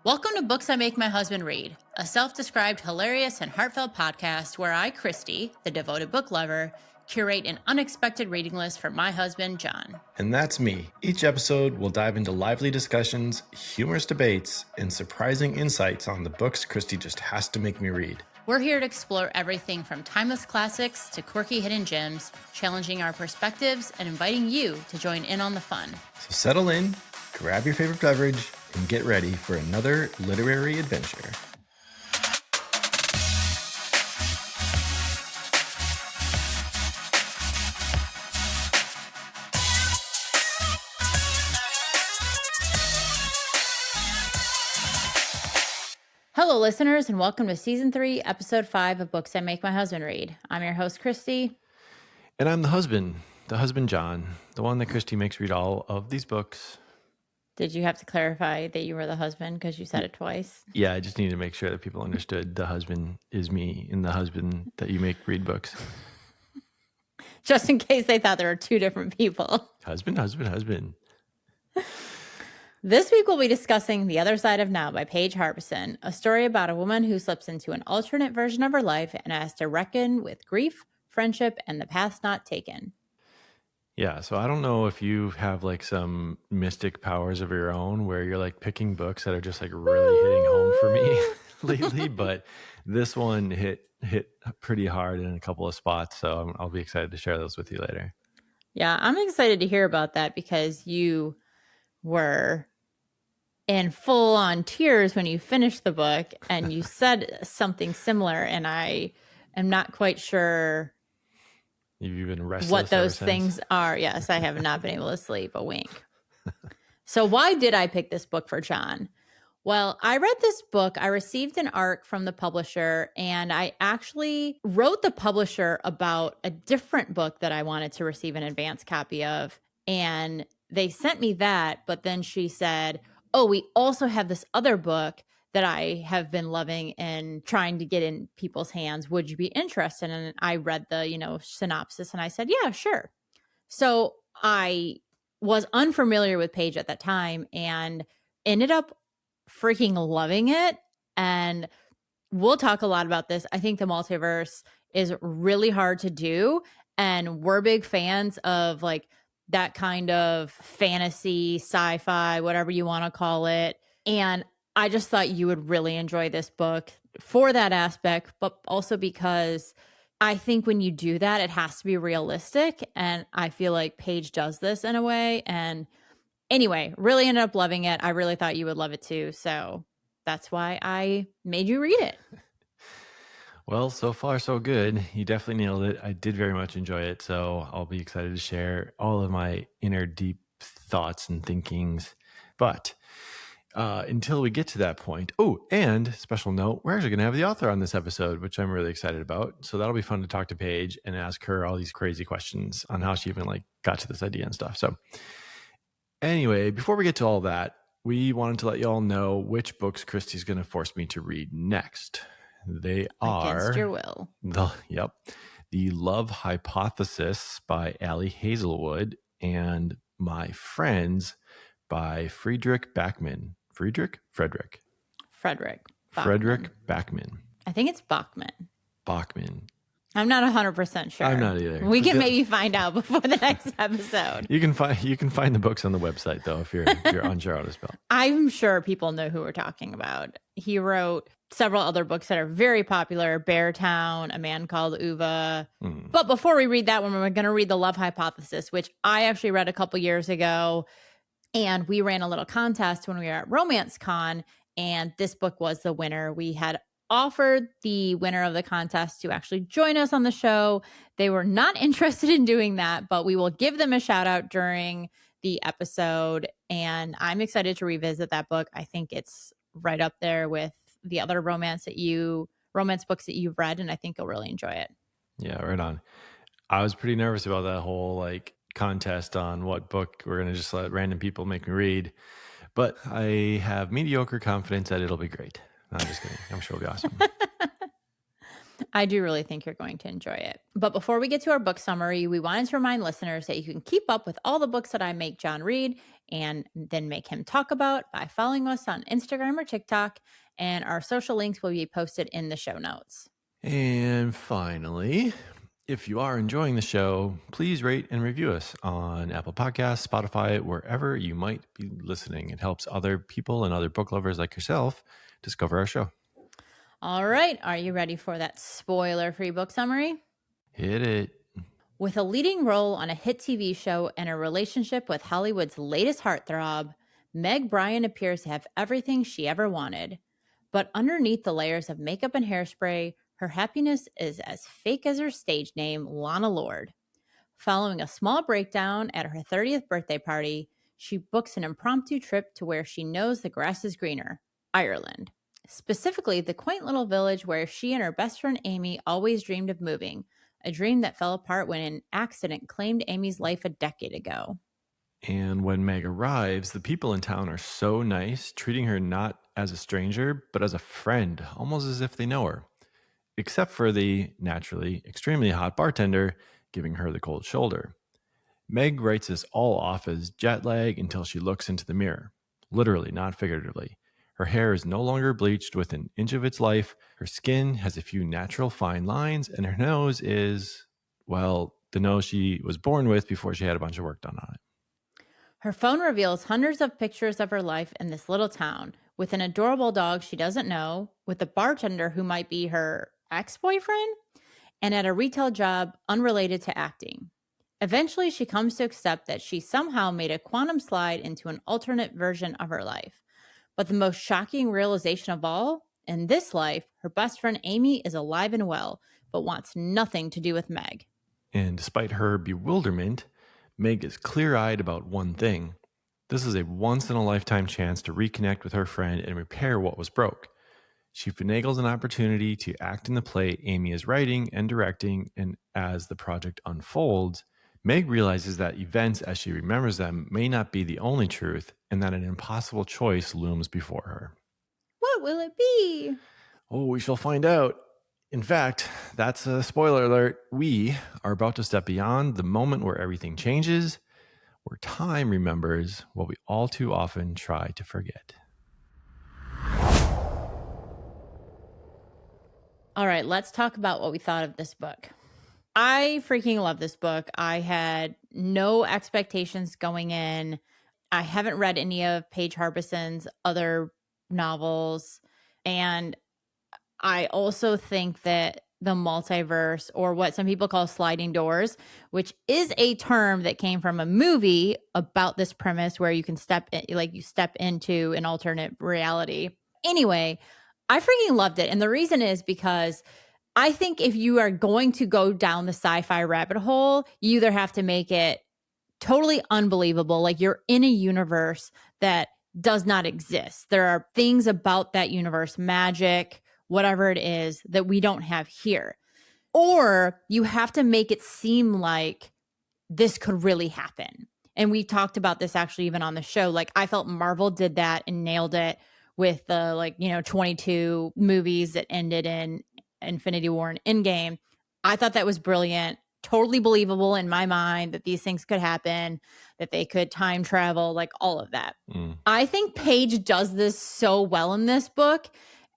Welcome to Books I Make My Husband Read, a self-described hilarious and heartfelt podcast where I, Kristy, the devoted book lover, curate an unexpected reading list for my husband, John. And that's me. Each episode will dive into lively discussions, humorous debates, and surprising insights on the books Kristy just has to make me read. We're here to explore everything from timeless classics to quirky hidden gems, challenging our perspectives and inviting you to join in on the fun. So settle in, grab your favorite beverage, and get ready for another literary adventure. Hello, listeners, and welcome to Season 3, Episode 5 of Books I Make My Husband Read. I'm your host, Kristy. And I'm the husband John, the one that Kristy makes read all of these books. Did you have to clarify that you were the husband because you said it twice? Yeah, I just needed to make sure that people understood the husband is me and the husband that you make read books. Just in case they thought there were two different people. Husband. This week we'll be discussing The Other Side of Now by Paige Harbison, a story about a woman who slips into an alternate version of her life and has to reckon with grief, friendship, and the path not taken. Yeah, so I don't know if you have like some mystic powers of your own where you're like picking books that are just like really hitting home for me lately, but this one hit pretty hard in a couple of spots, so I'll be excited to share those with you later. Yeah, I'm excited to hear about that because you were in full-on tears when you finished the book and you said something similar, and I am not quite sure You've been restless what those ever things since? are. Yes, I have not been able to sleep a wink. So why did I pick this book for John? Well, I read this book. I received an ARC from the publisher, and I actually wrote the publisher about a different book that I wanted to receive an advance copy of. And they sent me that, but then she said, oh, we also have this other book that I have been loving and trying to get in people's hands. Would you be interested? And I read the, synopsis, and I said, yeah, sure. So I was unfamiliar with Paige at that time and ended up freaking loving it. And we'll talk a lot about this. I think the multiverse is really hard to do. And we're big fans of like that kind of fantasy, sci-fi, whatever you want to call it. And I just thought you would really enjoy this book for that aspect, but also because I think when you do that, it has to be realistic. And I feel like Paige does this in a way. And anyway, really ended up loving it. I really thought you would love it too. So that's why I made you read it. Well, so far so good. You definitely nailed it. I did very much enjoy it, so I'll be excited to share all of my inner deep thoughts and thinkings. But until we get to that point, and special note, we're actually going to have the author on this episode, which I'm really excited about. So that'll be fun to talk to Paige and ask her all these crazy questions on how she even like got to this idea and stuff. So anyway, before we get to all that, we wanted to let you all know which books Kristy's going to force me to read next. They are Against Your Will. The Love Hypothesis by Allie Hazelwood and My Friends by Frederick Backman. Frederick Backman. I think it's Bachman. I'm not 100% sure. I'm not either. We can maybe find out before the next episode. You can find the books on the website though if you're unsure how to spell. I'm sure people know who we're talking about. He wrote several other books that are very popular: Beartown, A Man Called Uva. But before we read that one, we're going to read The Love Hypothesis, which I actually read a couple years ago. And we ran a little contest when we were at Romance Con, and this book was the winner. We had offered the winner of the contest to actually join us on the show. They were not interested in doing that, but we will give them a shout out during the episode. And I'm excited to revisit that book. I think it's right up there with the other romance books that you've read, and I think you'll really enjoy it. Yeah, right on. I was pretty nervous about that whole like contest on what book we're going to just let random people make me read, but I have mediocre confidence that it'll be great. No, I'm just kidding. I'm sure it'll be awesome. I do really think you're going to enjoy it. But before we get to our book summary, we wanted to remind listeners that you can keep up with all the books that I make John read and then make him talk about by following us on Instagram or TikTok. And our social links will be posted in the show notes. And finally, if you are enjoying the show, please rate and review us on Apple Podcasts, Spotify, wherever you might be listening. It helps other people and other book lovers like yourself discover our show. All right. Are you ready for that spoiler-free book summary? Hit it. With a leading role on a hit TV show and a relationship with Hollywood's latest heartthrob, Meg Bryan appears to have everything she ever wanted. But underneath the layers of makeup and hairspray, her happiness is as fake as her stage name, Lana Lord. Following a small breakdown at her 30th birthday party, she books an impromptu trip to where she knows the grass is greener, Ireland. Specifically, the quaint little village where she and her best friend Amy always dreamed of moving, a dream that fell apart when an accident claimed Amy's life a decade ago. And when Meg arrives, the people in town are so nice, treating her not as a stranger, but as a friend, almost as if they know her. Except for the naturally extremely hot bartender giving her the cold shoulder. Meg writes this all off as jet lag until she looks into the mirror. Literally, not figuratively. Her hair is no longer bleached with an inch of its life. Her skin has a few natural fine lines, and her nose is, well, the nose she was born with before she had a bunch of work done on it. Her phone reveals hundreds of pictures of her life in this little town, with an adorable dog she doesn't know, with a bartender who might be her ex-boyfriend, and at a retail job unrelated to acting. Eventually, she comes to accept that she somehow made a quantum slide into an alternate version of her life. But the most shocking realization of all, in this life, her best friend Amy is alive and well, but wants nothing to do with Meg. And despite her bewilderment, Meg is clear-eyed about one thing. This is a once-in-a-lifetime chance to reconnect with her friend and repair what was broke. She finagles an opportunity to act in the play Amy is writing and directing, and as the project unfolds, Meg realizes that events as she remembers them may not be the only truth, and that an impossible choice looms before her. What will it be? Oh, we shall find out. In fact, that's a spoiler alert. We are about to step beyond the moment where everything changes, where time remembers what we all too often try to forget. All right, let's talk about what we thought of this book. I freaking love this book. I had no expectations going in. I haven't read any of Paige Harbison's other novels. And I also think that the multiverse, or what some people call sliding doors, which is a term that came from a movie about this premise where you can step in, like you step into an alternate reality. Anyway, I freaking loved it. And the reason is because I think if you are going to go down the sci-fi rabbit hole, you either have to make it totally unbelievable, like you're in a universe that does not exist. There are things about that universe, magic, whatever it is, that we don't have here. Or you have to make it seem like this could really happen. And we talked about this actually even on the show. Like I felt Marvel did that and nailed it with the 22 movies that ended in Infinity War and Endgame. I thought that was brilliant. Totally believable in my mind that these things could happen, that they could time travel, like all of that. I think Paige does this so well in this book.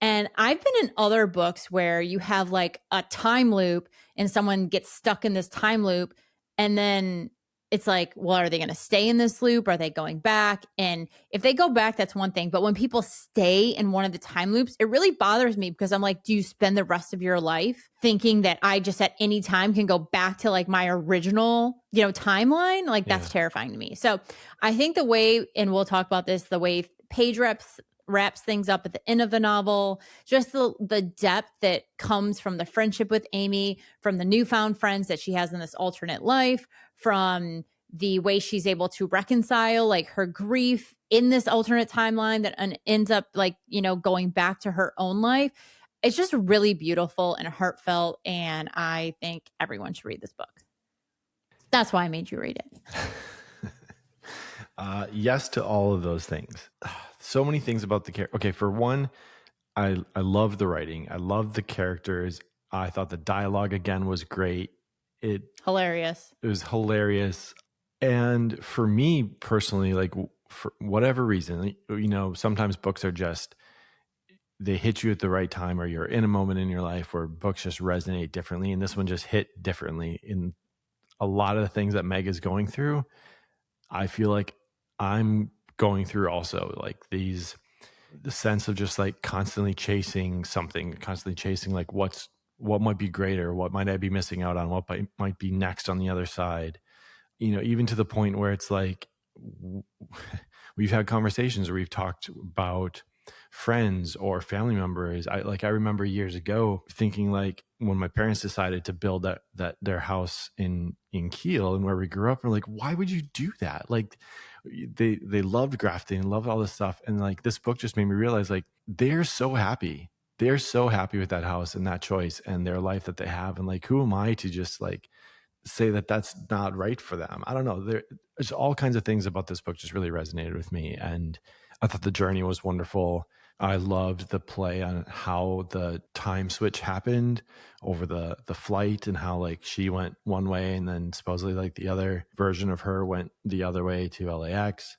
And I've been in other books where you have like a time loop and someone gets stuck in this time loop. And then it's like, well, are they going to stay in this loop? Are they going back? And if they go back, that's one thing. But when people stay in one of the time loops, it really bothers me because I'm like, do you spend the rest of your life thinking that I just at any time can go back to like my original, timeline? Like that's terrifying to me. So I think the way, and we'll talk about this, the way Paige wraps things up at the end of the novel, just the depth that comes from the friendship with Amy, from the newfound friends that she has in this alternate life, from the way she's able to reconcile like her grief in this alternate timeline that ends up going back to her own life. It's just really beautiful and heartfelt, and I think everyone should read this book. That's why I made you read it. Yes to all of those things. So many things about the character. Okay, for one, I love the writing. I love the characters. I thought the dialogue again was great. It Hilarious. was hilarious. And for me personally, like for whatever reason, sometimes books are just, they hit you at the right time, or you're in a moment in your life where books just resonate differently. And this one just hit differently in a lot of the things that Meg is going through. I feel like I'm going through also, like the sense of just like constantly chasing something, constantly chasing like what might be greater, what might I be missing out on, what might be next on the other side. Even to the point where it's like we've had conversations where we've talked about friends or family members. I remember years ago thinking, like, when my parents decided to build that their house in Kiel and where we grew up, we're like, why would you do that? Like, they loved grafting and loved all this stuff. And like, this book just made me realize, like, they're so happy. They're so happy with that house and that choice and their life that they have. And like, who am I to just like say that that's not right for them? I don't know. There's all kinds of things about this book just really resonated with me. And I thought the journey was wonderful. I loved the play on how the time switch happened over the flight, and how like she went one way and then supposedly like the other version of her went the other way to LAX.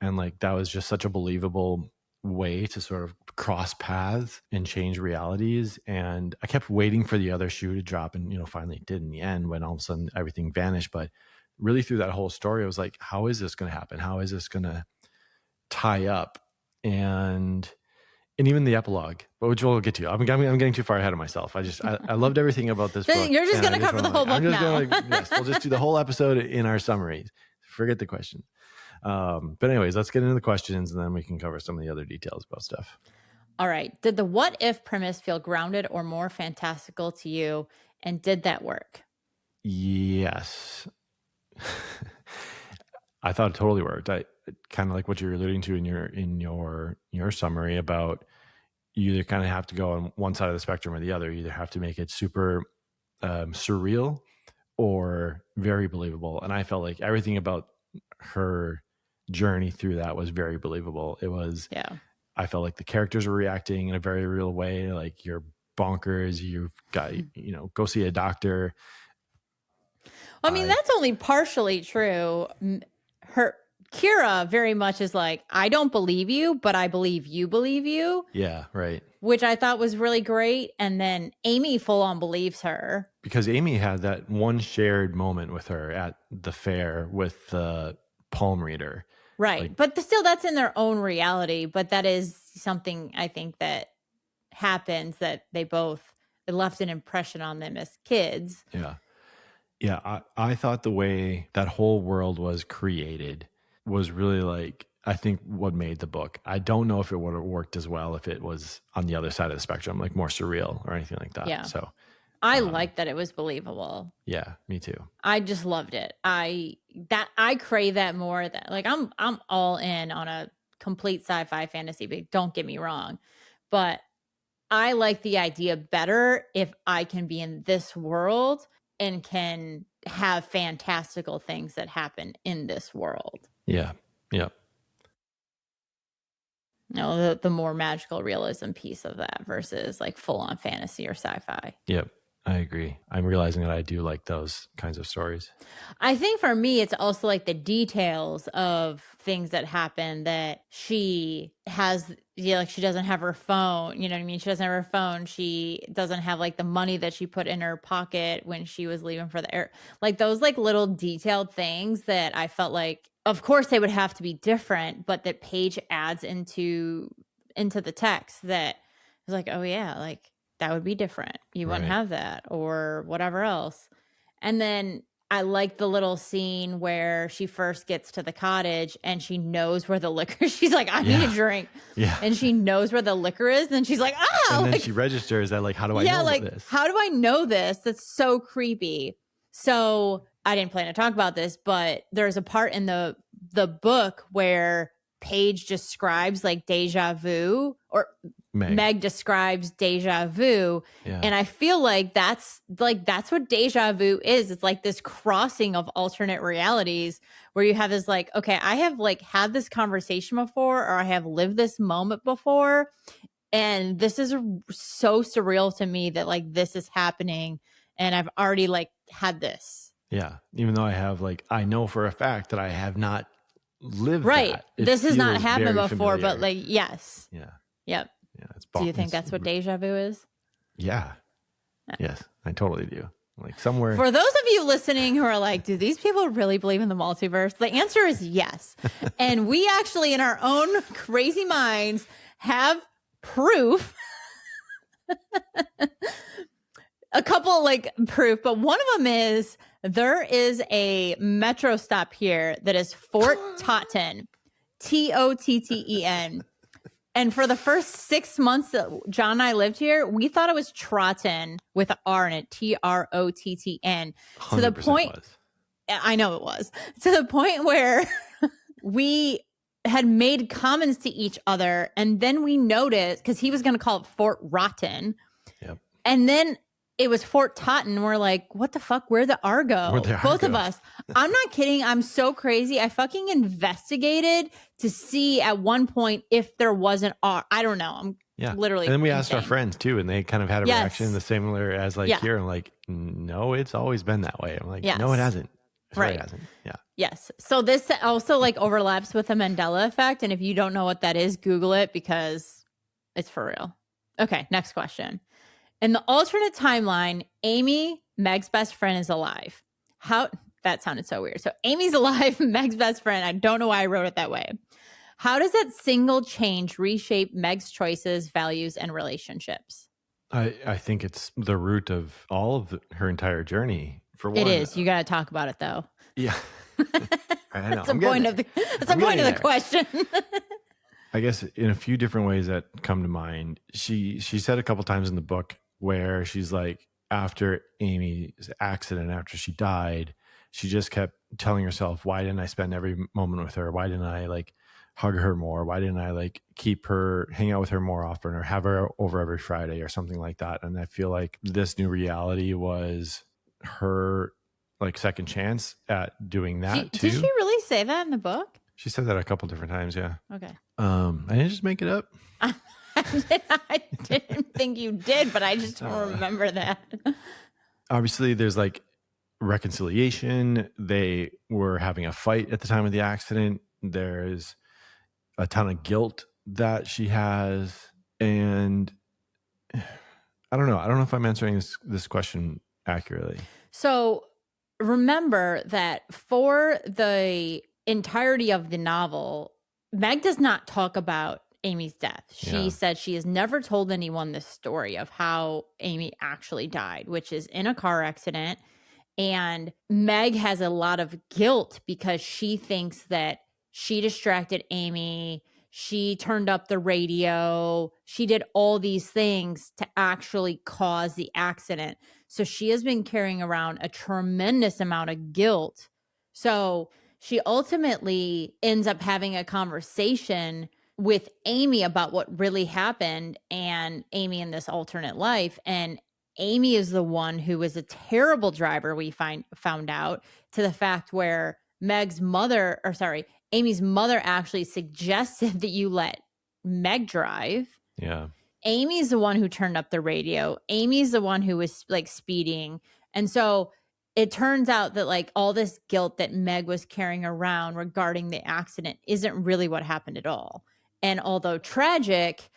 And like, that was just such a believable way to sort of cross paths and change realities. And I kept waiting for the other shoe to drop, and finally it did in the end, when all of a sudden everything vanished. But really through that whole story, I was like, how is this going to happen? How is this going to tie up? And even the epilogue, but which we'll get to. I'm getting too far ahead of myself. I loved everything about this book. You're just going to cover the whole book now. Yes, we'll just do the whole episode in our summaries. Forget the question. But anyways, let's get into the questions, and then we can cover some of the other details about stuff. All right. Did the what if premise feel grounded or more fantastical to you? And did that work? Yes. I thought it totally worked. I kind of like what you're alluding to in your summary about, you either kind of have to go on one side of the spectrum or the other. You either have to make it super surreal or very believable. And I felt like everything about her journey through that was very believable. It was, yeah. I felt like the characters were reacting in a very real way. Like, you're bonkers. You've got, go see a doctor. Well, I mean, that's only partially true. Kira very much is like, I don't believe you, but I believe you believe you. Yeah, right. Which I thought was really great. And then Amy full on believes her. Because Amy had that one shared moment with her at the fair with the palm reader. Right. Like, but still, that's in their own reality. But that is something I think that happens, that it left an impression on them as kids. Yeah. Yeah. I thought the way that whole world was created was really, like, I think what made the book. I don't know if it would have worked as well if it was on the other side of the spectrum, like more surreal or anything like that. Yeah. So I like that it was believable. Yeah, me too. I just loved it. I crave that more. That, like, I'm all in on a complete sci-fi fantasy, but don't get me wrong. But I like the idea better if I can be in this world and can have fantastical things that happen in this world. Yeah. Yeah. The more magical realism piece of that versus like full on fantasy or sci-fi. Yep. I agree. I'm realizing that I do like those kinds of stories. I think for me, it's also like the details of things that happen that she has. Like, she doesn't have her phone. You know what I mean? She doesn't have her phone. She doesn't have like the money that she put in her pocket when she was leaving for the air. Like, those like little detailed things that I felt like, of course they would have to be different, but that Paige adds into the text that is like, oh yeah, like, that would be different. You wouldn't have that or whatever else. And then I like the little scene where she first gets to the cottage and she knows where the liquor. She's like, I need a drink. Yeah. And she knows where the liquor is. And she's like, And then she registers that, like, how do I know this? How do I know this? That's so creepy. So I didn't plan to talk about this, but there's a part in the book where Paige describes like deja vu, or Meg describes deja vu. Yeah. And I feel like that's what deja vu is. It's like this crossing of alternate realities where you have this like, okay, I have like had this conversation before, or I have lived this moment before. And this is so surreal to me that like this is happening. And I've already like had this. Yeah. Even though I know for a fact that I have not live Right. that. It this has not feels happened very before, familiar. but like, yes. Yeah. Yep. Yeah. It's Do you think that's what deja vu is? Yeah. Yes, I totally do. Like somewhere. For those of you listening who are like, do these people really believe in the multiverse? The answer is yes. And we actually, in our own crazy minds, have proof. A couple like proof, but one of them is there is a metro stop here that is Fort Totten, Totten. And for the first 6 months that John and I lived here, we thought it was Trotten with an R in it, Trottn. To the point, was. I know it was, to the point where we had made comments to each other. And then we noticed, because he was going to call it Fort Rotten. Yep. And then it was Fort Totten. We're like, what the fuck? Where'd the R go? Where'd the R Both go? of us. I'm not kidding. I'm so crazy. I fucking investigated to see at one point if there was an R. I don't know. I'm literally. And then we insane. asked our friends too, and they kind of had a reaction the similar as like here. I'm like, no, it's always been that way. I'm like, no, it hasn't. Right. It hasn't. Yeah. Yes. So this also like overlaps with the Mandela effect. And if you don't know what that is, Google it because it's for real. Okay. Next question. In the alternate timeline, Amy, Meg's best friend, is alive. How? That sounded so weird. So Amy's alive, Meg's best friend. I don't know why I wrote it that way. How does that single change reshape Meg's choices, values, and relationships? I think it's the root of all of her entire journey. For one, it is. You got to talk about it though. Yeah. I know. That's the point of the question. I guess in a few different ways that come to mind. She said a couple times in the book where she's like, after Amy's accident, after she died, she just kept telling herself, why didn't I spend every moment with her? Why didn't I like hug her more? Why didn't I like hang out with her more often or have her over every Friday or something like that? And I feel like this new reality was her like second chance at doing that too. Did she really say that in the book? She said that a couple different times. Yeah. Okay. I didn't just make it up. I didn't think you did, but I just don't remember that. Obviously, there's like reconciliation. They were having a fight at the time of the accident. There's a ton of guilt that she has. And I don't know. I don't know if I'm answering this question accurately. So remember that for the entirety of the novel, Meg does not talk about Amy's death. She said she has never told anyone this story of how Amy actually died, which is in a car accident. And Meg has a lot of guilt because she thinks that she distracted Amy. She turned up the radio. She did all these things to actually cause the accident. So she has been carrying around a tremendous amount of guilt. So she ultimately ends up having a conversation with Amy about what really happened and Amy in this alternate life. And Amy is the one who was a terrible driver, we found out, to the fact where Amy's mother actually suggested that you let Meg drive. Yeah. Amy's the one who turned up the radio. Amy's the one who was like speeding. And so it turns out that like all this guilt that Meg was carrying around regarding the accident isn't really what happened at all. And although tragic,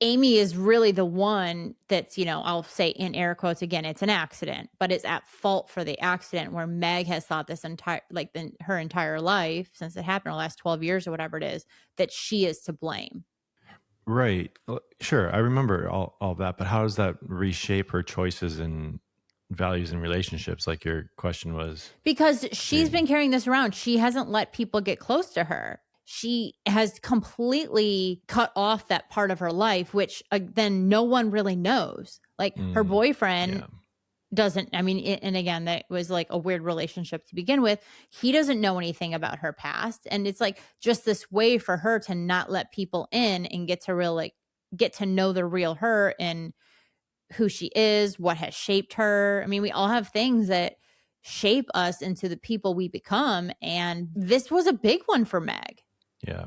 Amy is really the one that's, I'll say in air quotes again, it's an accident, but it's at fault for the accident, where Meg has thought this her entire life since it happened, the last 12 years or whatever it is, that she is to blame. Right. Sure. I remember all that, but how does that reshape her choices and values and relationships, like your question was? Because she's been carrying this around. She hasn't let people get close to her. She has completely cut off that part of her life, which then no one really knows. Like her boyfriend doesn't, and again, that was like a weird relationship to begin with. He doesn't know anything about her past. And it's like just this way for her to not let people in and get to know the real her and who she is, what has shaped her. We all have things that shape us into the people we become. And this was a big one for Meg. Yeah.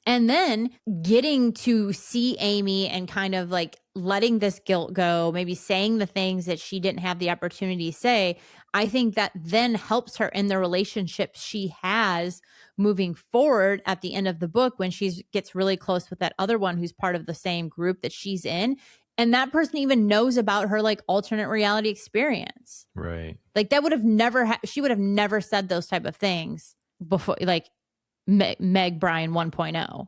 And then getting to see Amy and kind of like letting this guilt go, maybe saying the things that she didn't have the opportunity to say, I think that then helps her in the relationship she has moving forward at the end of the book when she gets really close with that other one who's part of the same group that she's in. And that person even knows about her like alternate reality experience. Right. Like that would have never, she would have never said those type of things before, like Meg Bryan 1.0,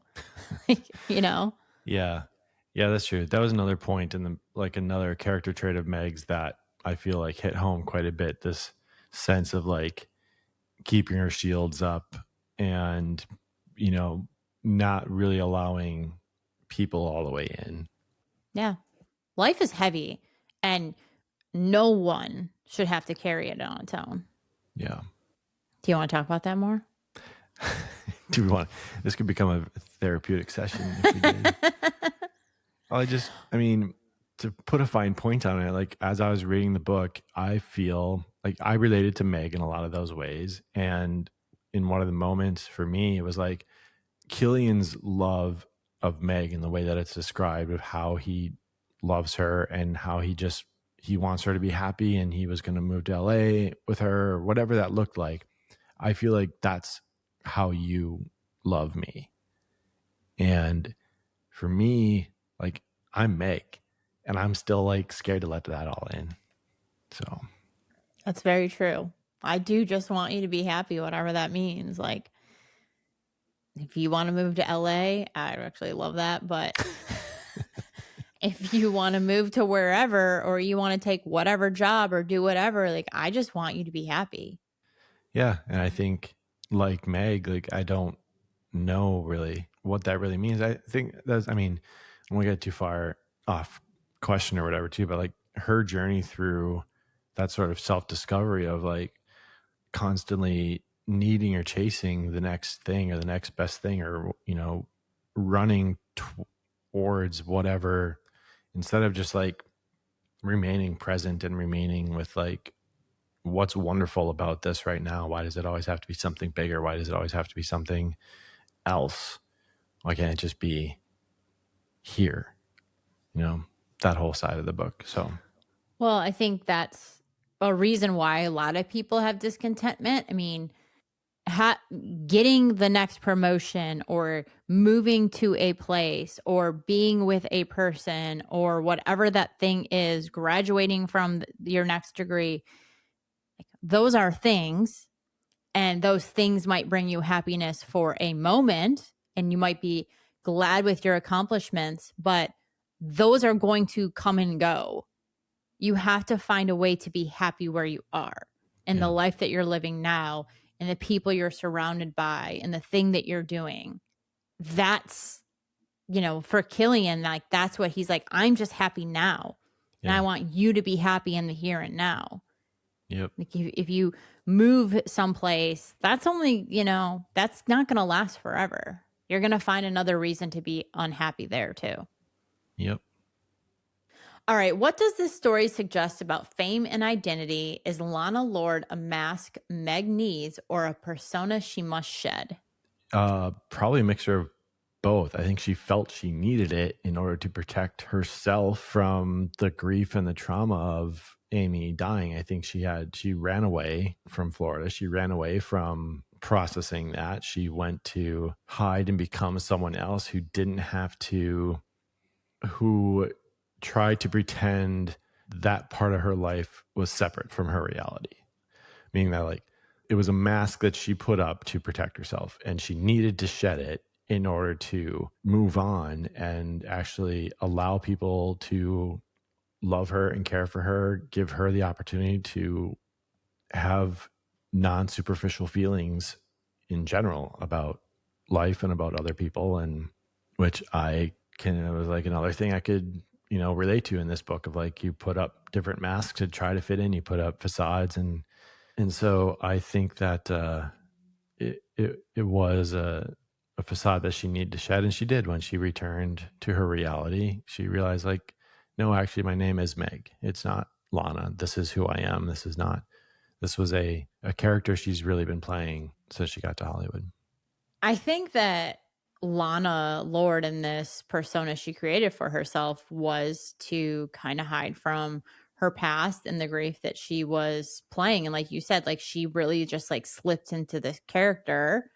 you know? Yeah. Yeah, that's true. That was another point in the like another character trait of Meg's that I feel like hit home quite a bit. This sense of like keeping her shields up and, you know, not really allowing people all the way in. Yeah. Life is heavy and no one should have to carry it on its own. Yeah. Do you want to talk about that more? Do we want this could become a therapeutic session if we did. I mean, to put a fine point on it, like as I was reading the book, I feel like I related to Meg in a lot of those ways. And in one of the moments for me, it was like Killian's love of Meg and the way that it's described of how he loves her and how he wants her to be happy and he was going to move to LA with her or whatever that looked like. I feel like that's how you love me. And for me, like I'm Meg and I'm still like scared to let that all in. So That's very true. I do just want you to be happy, whatever that means. Like, if you want to move to LA, I actually love that. But if you want to move to wherever or you want to take whatever job or do whatever, like, I just want you to be happy. yeah. And I think like Meg, like I don't know really what that really means. I think that's, I mean, I won't get too far off question or whatever too, but like her journey through that sort of self-discovery of like constantly needing or chasing the next thing or the next best thing or, you know, running towards whatever instead of just like remaining present and remaining with like what's wonderful about this right now. Why does it always have to be something bigger? Why does it always have to be something else? Why can't it just be here? You know, that whole side of the book. So, Well, I think that's a reason why a lot of people have discontentment. I mean, getting the next promotion or moving to a place or being with a person or whatever that thing is, graduating from your next degree, those are things. And those things might bring you happiness for a moment and you might be glad with your accomplishments, but those are going to come and go. You have to find a way to be happy where you are in the life that you're living now and the people you're surrounded by and the thing that you're doing. That's, you know, for Killian, like that's what he's like, I'm just happy now. And I want you to be happy in the here and now. Yep. Like if you move someplace, that's only, you know, that's not going to last forever. You're going to find another reason to be unhappy there too. Yep. All right. What does this story suggest about fame and identity? Is Lana Lord a mask Meg needs or a persona she must shed? Probably a mixture of both. I think she felt she needed it in order to protect herself from the grief and the trauma of Amy dying. I think she ran away from Florida. She ran away from processing that. She went to hide and become someone else who didn't have to, who tried to pretend that part of her life was separate from her reality. Meaning that like it was a mask that she put up to protect herself and she needed to shed it in order to move on and actually allow people to love her and care for her, give her the opportunity to have non-superficial feelings in general about life and about other people. And which it was like another thing I could, you know, relate to in this book of like, you put up different masks to try to fit in, you put up facades. And so I think that it was a facade that she needed to shed. And she did when she returned to her reality. She realized like, no, actually my name is Meg. It's not Lana. This is who I am. This was a character she's really been playing since she got to Hollywood. I think that Lana Lord and this persona she created for herself was to kind of hide from her past and the grief that she was playing. And like you said, like she really just like slipped into this character.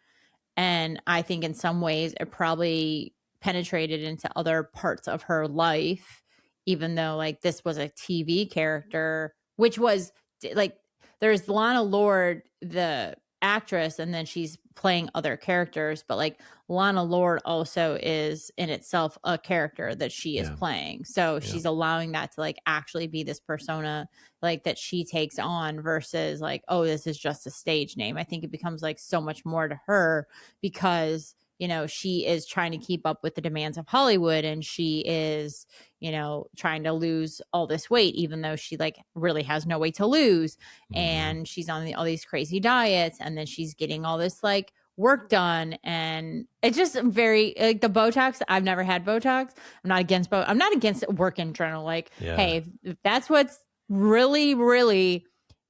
And I think in some ways it probably penetrated into other parts of her life, even though like this was a TV character, which was like there's Lana Lord, the actress, and then she's playing other characters. But like Lana Lord also is in itself a character that she is playing. So she's allowing that to like actually be this persona like that she takes on versus like, oh, this is just a stage name. I think it becomes like so much more to her because, you know, she is trying to keep up with the demands of Hollywood and she is, you know, trying to lose all this weight, even though she like really has no weight to lose. And she's on all these crazy diets and then she's getting all this like work done. And it's just very like the Botox. I've never had Botox. I'm not against I'm not against work in general. Like, hey, if that's what's really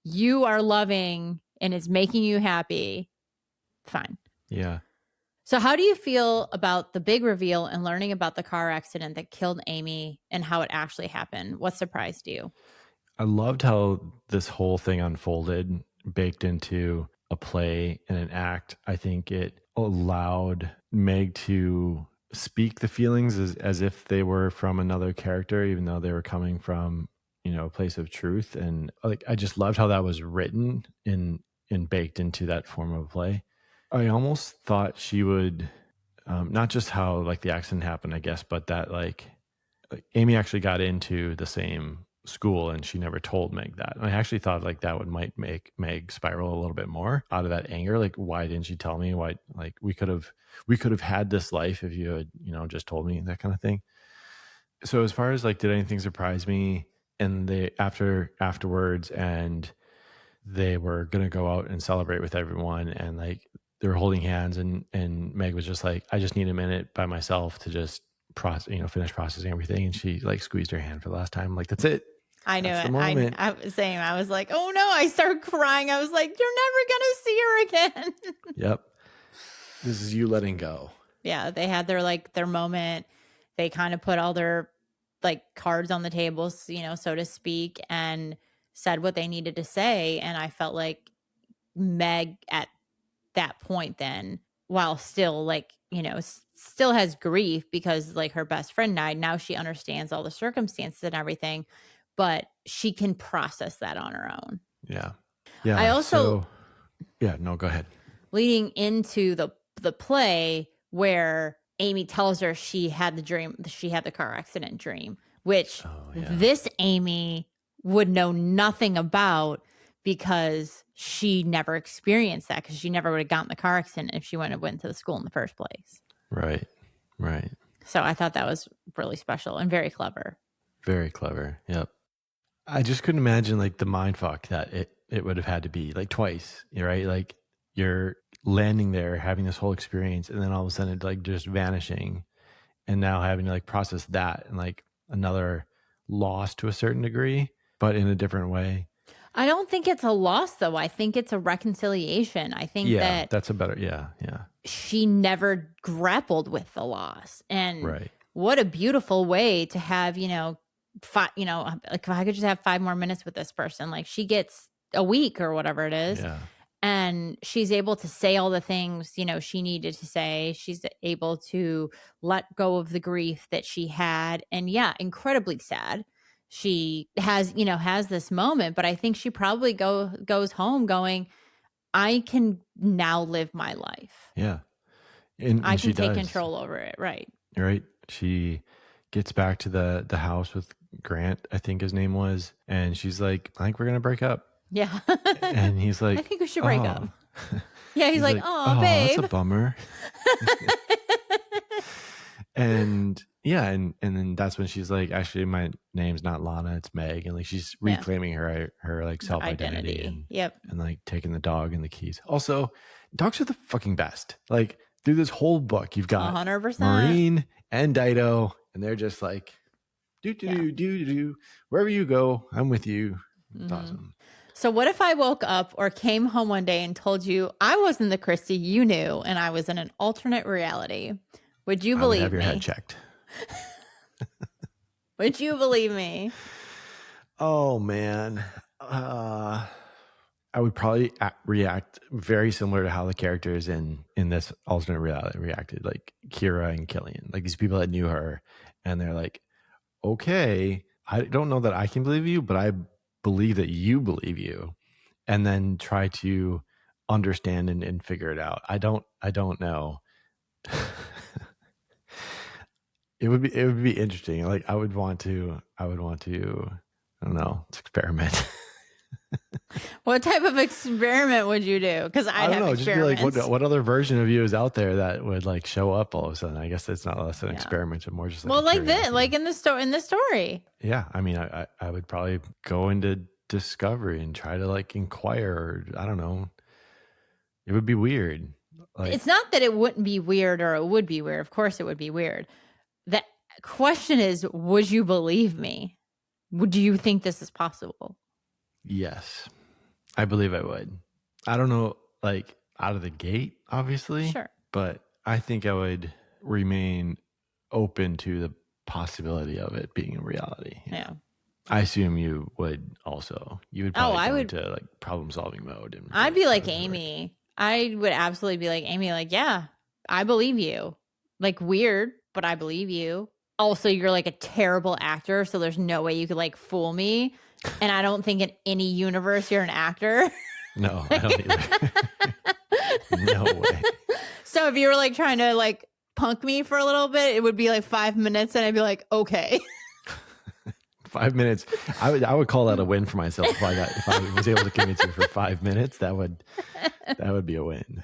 you are loving and it's making you happy, fine. Yeah. So how do you feel about the big reveal and learning about the car accident that killed Amy and how it actually happened? What surprised you? I loved how this whole thing unfolded, baked into a play and an act. I think it allowed Meg to speak the feelings as if they were from another character, even though they were coming from, you know, a place of truth. And like, I just loved how that was written and baked into that form of play. I almost thought she would, not just how like the accident happened, I guess, but that like Amy actually got into the same school and she never told Meg that. And I actually thought like that might make Meg spiral a little bit more out of that anger. Like, why didn't she tell me? Why, like we could have had this life if you had, you know, just told me, that kind of thing. So as far as like, did anything surprise me? And they afterwards, and they were gonna go out and celebrate with everyone, and like they were holding hands, and Meg was just like, I just need a minute by myself to just finish processing everything. And she like squeezed her hand for the last time. Like, that's it. I knew That's it. the moment. I was saying, I was like, oh no, I started crying. I was like, you're never going to see her again. Yep. This is you letting go. Yeah. They had their moment. They kind of put all their like cards on the tables, you know, so to speak, and said what they needed to say. And I felt like Meg at that point then, while still like, you know, still has grief because like her best friend died. Now she understands all the circumstances and everything, but she can process that on her own. Yeah. Yeah. I also, no, go ahead. Leading into the play where Amy tells her she had the dream, she had the car accident dream, which this Amy would know nothing about because she never experienced that, because she never would have gotten the car accident if she went to the school in the first place. Right. So I thought that was really special and very clever. Very clever. Yep. I just couldn't imagine like the mind fuck that it would have had to be like twice, right? Like you're landing there, having this whole experience, and then all of a sudden it like just vanishing, and now having to like process that and like another loss to a certain degree, but in a different way. I don't think it's a loss though. I think it's a reconciliation. I think that's a better, yeah. She never grappled with the loss. And what a beautiful way to have, like if I could just have 5 more minutes with this person, like she gets a week or whatever it is. Yeah. And she's able to say all the things, she needed to say. She's able to let go of the grief that she had. And yeah, incredibly sad. She has this moment, but I think she probably goes home going, I can now live my life. Yeah. And I can take control over it. Right. She gets back to the house with Grant, I think his name was. And she's like, I think we're going to break up. Yeah. And he's like, I think we should break up. Yeah. He's like, oh, babe. That's a bummer. And yeah. And then that's when she's like, actually, my name's not Lana, it's Meg. And like, she's reclaiming her like self-identity and like taking the dog and the keys. Also, dogs are the fucking best. Like through this whole book, you've got 100%. Maureen and Dido, and they're just like, do, wherever you go, I'm with you. It's awesome. So what if I woke up or came home one day and told you I wasn't the Kristy you knew and I was in an alternate reality? Would you I would believe have your me? head checked. Would you believe me? Oh man. I would probably react very similar to how the characters in this alternate reality reacted, like Kira and Killian, like these people that knew her, and they're like, okay, I don't know that I can believe you, but I believe that you believe you, and then try to understand and figure it out. I don't know. It would be interesting. Like I would want to, I don't know, experiment. What type of experiment would you do? Because I I'd don't have know. Just be like, experiments. what other version of you is out there that would like show up all of a sudden? I guess it's not less an experiment, but more just like well, like this, like in the story. Yeah, I mean, I would probably go into discovery and try to like inquire. Or, I don't know. It would be weird. Like, It's not that it wouldn't be weird or it would be weird. Of course, it would be weird. The question is, would you believe me? Do you think this is possible? yes, I believe I would. I don't know, like out of the gate, obviously. Sure. But I think I would remain open to the possibility of it being a reality. Yeah. I assume you would also. You would probably I go would into like problem solving mode. And I'd be like Amy. I would absolutely be like Amy, like, yeah, I believe you. Like weird, but I believe you. Also, you're like a terrible actor, so there's no way you could like fool me. And I don't think in any universe you're an actor. No, I don't either. No way. So if you were like trying to like punk me for a little bit, it would be like 5 minutes and I'd be like, okay. 5 minutes. I would call that a win for myself if I was able to convince you for 5 minutes. That would be a win.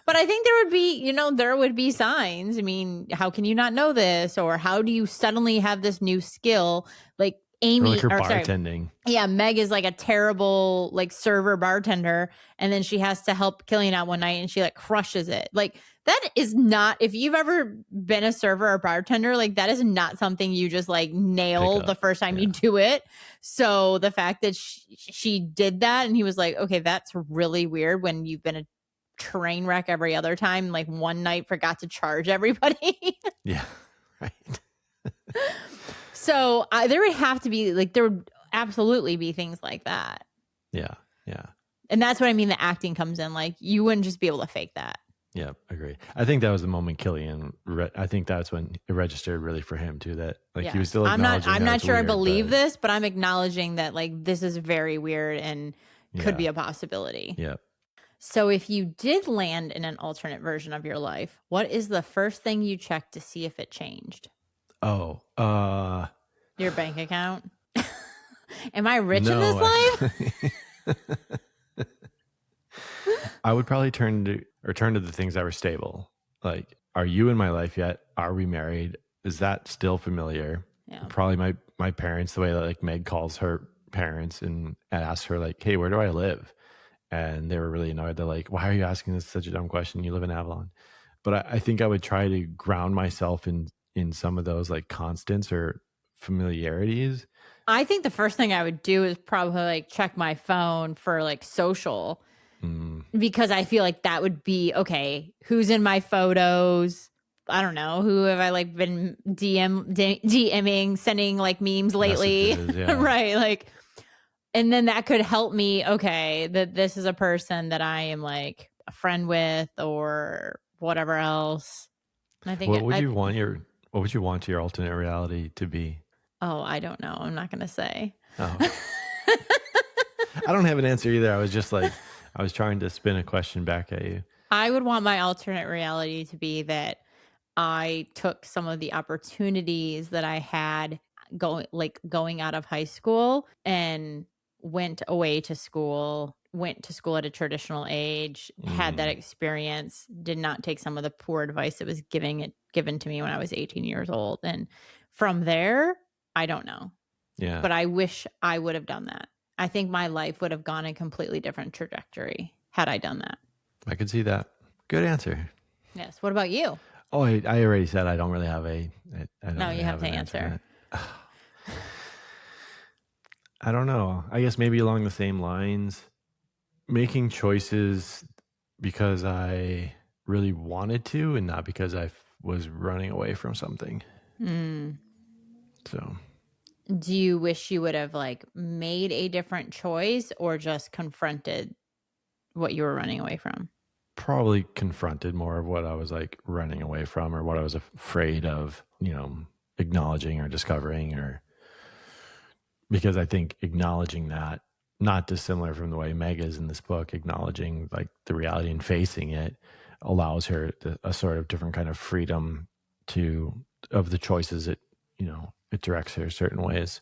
But I think there would be signs. I mean, how can you not know this? Or how do you suddenly have this new skill? Like Amy, like her bartending. Yeah, Meg is like a terrible like server bartender, and then she has to help Killian out one night, and she like crushes it. Like that is not. If you've ever been a server or bartender, like that is not something you just like nail the first time you do it. So the fact that she did that, and he was like, okay, that's really weird when you've been a train wreck every other time. Like one night forgot to charge everybody. Yeah, right. So there would have to be like, there would absolutely be things like that. Yeah. Yeah. And that's what I mean. The acting comes in, like you wouldn't just be able to fake that. Yeah, agree. I think that was the moment Killian. I think that's when it registered really for him too. That like he was still. I'm not sure weird, I believe this, but I'm acknowledging that like this is very weird and could be a possibility. Yeah. So if you did land in an alternate version of your life, what is the first thing you check to see if it changed? Oh, your bank account. Am I rich in this life? I would probably turn to the things that were stable. Like, are you in my life yet? Are we married? Is that still familiar? Yeah. Probably my parents, the way that like Meg calls her parents and asks her like, hey, where do I live? And they were really annoyed. They're like, why are you asking this such a dumb question? You live in Avalon. But I think I would try to ground myself in some of those like constants or familiarities. I think the first thing I would do is probably like check my phone for like social, because I feel like that would be okay. Who's in my photos? I don't know. Who have I like been DMing, sending like memes lately? Messages, yeah. Right. Like, and then that could help me. Okay, that this is a person that I am like a friend with or whatever else. I think. What would you want your alternate reality to be? Oh, I don't know. I'm not going to say. Oh. I don't have an answer either. I was just like, I was trying to spin a question back at you. I would want my alternate reality to be that I took some of the opportunities that I had going out of high school and went away to school, went to school at a traditional age, had that experience, did not take some of the poor advice that was given to me when I was 18 years old. And from there, I don't know. Yeah. But I wish I would have done that. I think my life would have gone a completely different trajectory had I done that. I could see that. Good answer. Yes. What about you? Oh, I already said I don't really have no, you have to answer. I don't know. I guess maybe along the same lines, making choices because I really wanted to and not because was running away from something. Mm. So, Do you wish you would have like made a different choice or just confronted what you were running away from? probably confronted more of what I was like running away from or what I was afraid of, acknowledging or discovering, or because I think acknowledging that, not dissimilar from the way Meg is in this book, acknowledging like the reality and facing it allows her a sort of different kind of freedom of the choices it directs her certain ways.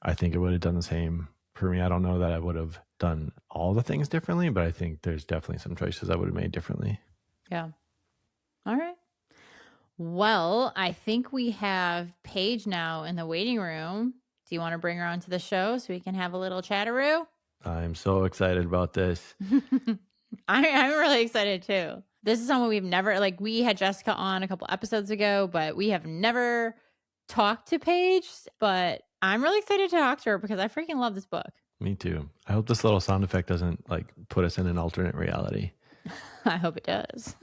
I think it would have done the same for me. I don't know that I would have done all the things differently, but I think there's definitely some choices I would have made differently. Yeah. All right. Well, I think we have Paige now in the waiting room. Do you want to bring her onto the show so we can have a little chatteroo? I'm so excited about this. I'm really excited too. This is someone we've never, like, we had Jessica on a couple episodes ago, but we have never talked to Paige. But I'm really excited to talk to her because I freaking love this book. Me too. I hope this little sound effect doesn't like put us in an alternate reality. I hope it does.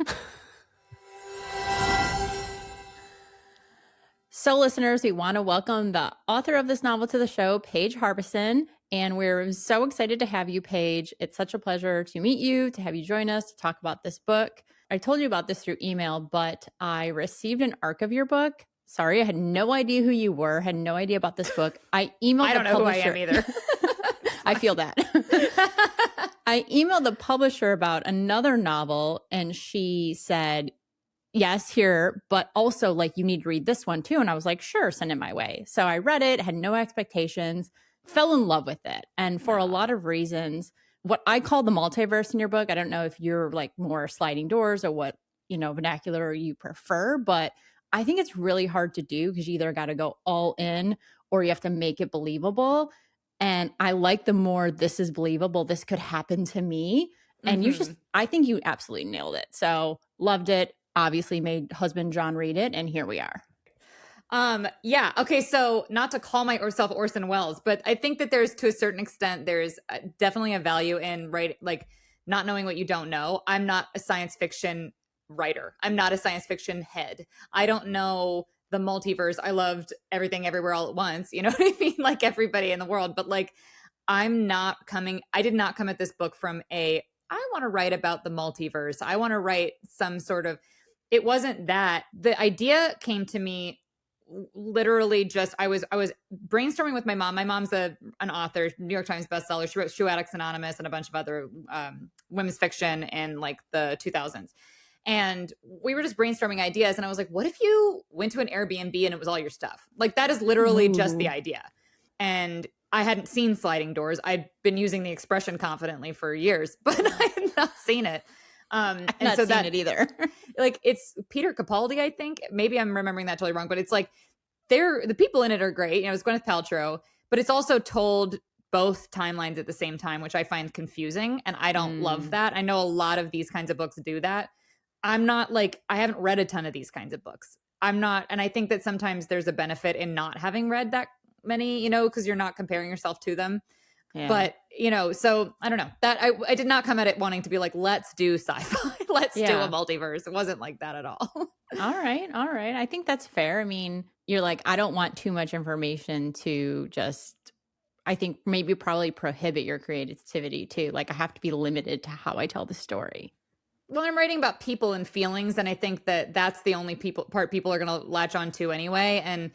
So, listeners, we want to welcome the author of this novel to the show, Paige Harbison. And we're so excited to have you, Paige. It's such a pleasure to meet you, to have you join us to talk about this book. I told you about this through email, but I received an arc of your book. Sorry, I had no idea who you were, had no idea about this book. I emailed I don't the know publisher. who I am either. I feel that. I emailed the publisher about another novel, and she said, yes, here, but also like you need to read this one too. And I was like, sure, send it my way. So I read it, had no expectations, fell in love with it. And for a lot of reasons, what I call the multiverse in your book, I don't know if you're like more sliding doors or what, vernacular you prefer, but I think it's really hard to do because you either got to go all in or you have to make it believable. And I like the more this is believable, this could happen to me. And I think you absolutely nailed it. So loved it. Obviously made husband John read it, and here we are. Yeah. Okay. So not to call myself Orson Welles, but I think that there's, to a certain extent, there's definitely a value in like not knowing what you don't know. I'm not a science fiction writer. I'm not a science fiction head. I don't know the multiverse. I loved Everything Everywhere All at Once. You know what I mean? Like everybody in the world, but like, I did not come at this book from I want to write about the multiverse. I want to write some sort of, it wasn't that. The idea came to me literally just, I was brainstorming with my mom. My mom's an author, New York Times bestseller. She wrote Shoe Addicts Anonymous and a bunch of other women's fiction in like the 2000s. And we were just brainstorming ideas. And I was like, what if you went to an Airbnb and it was all your stuff? Like that is literally just the idea. And I hadn't seen sliding doors. I'd been using the expression confidently for years, but I had not seen it. I've not seen it either. Like it's Peter Capaldi, I think. Maybe I'm remembering that totally wrong, but it's like the people in it are great. It's Gwyneth Paltrow, but it's also told both timelines at the same time, which I find confusing. And I don't love that. I know a lot of these kinds of books do that. I'm not like, I haven't read a ton of these kinds of books. I'm not. And I think that sometimes there's a benefit in not having read that many, because you're not comparing yourself to them. Yeah. But, so I don't know that I did not come at it wanting to be like, let's do sci-fi. Let's do a multiverse. It wasn't like that at all. All right. I think that's fair. I mean, you're like, I don't want too much information to just, I think maybe probably prohibit your creativity too. Like I have to be limited to how I tell the story. Well, I'm writing about people and feelings. And I think that that's the only part people are going to latch on to anyway. And,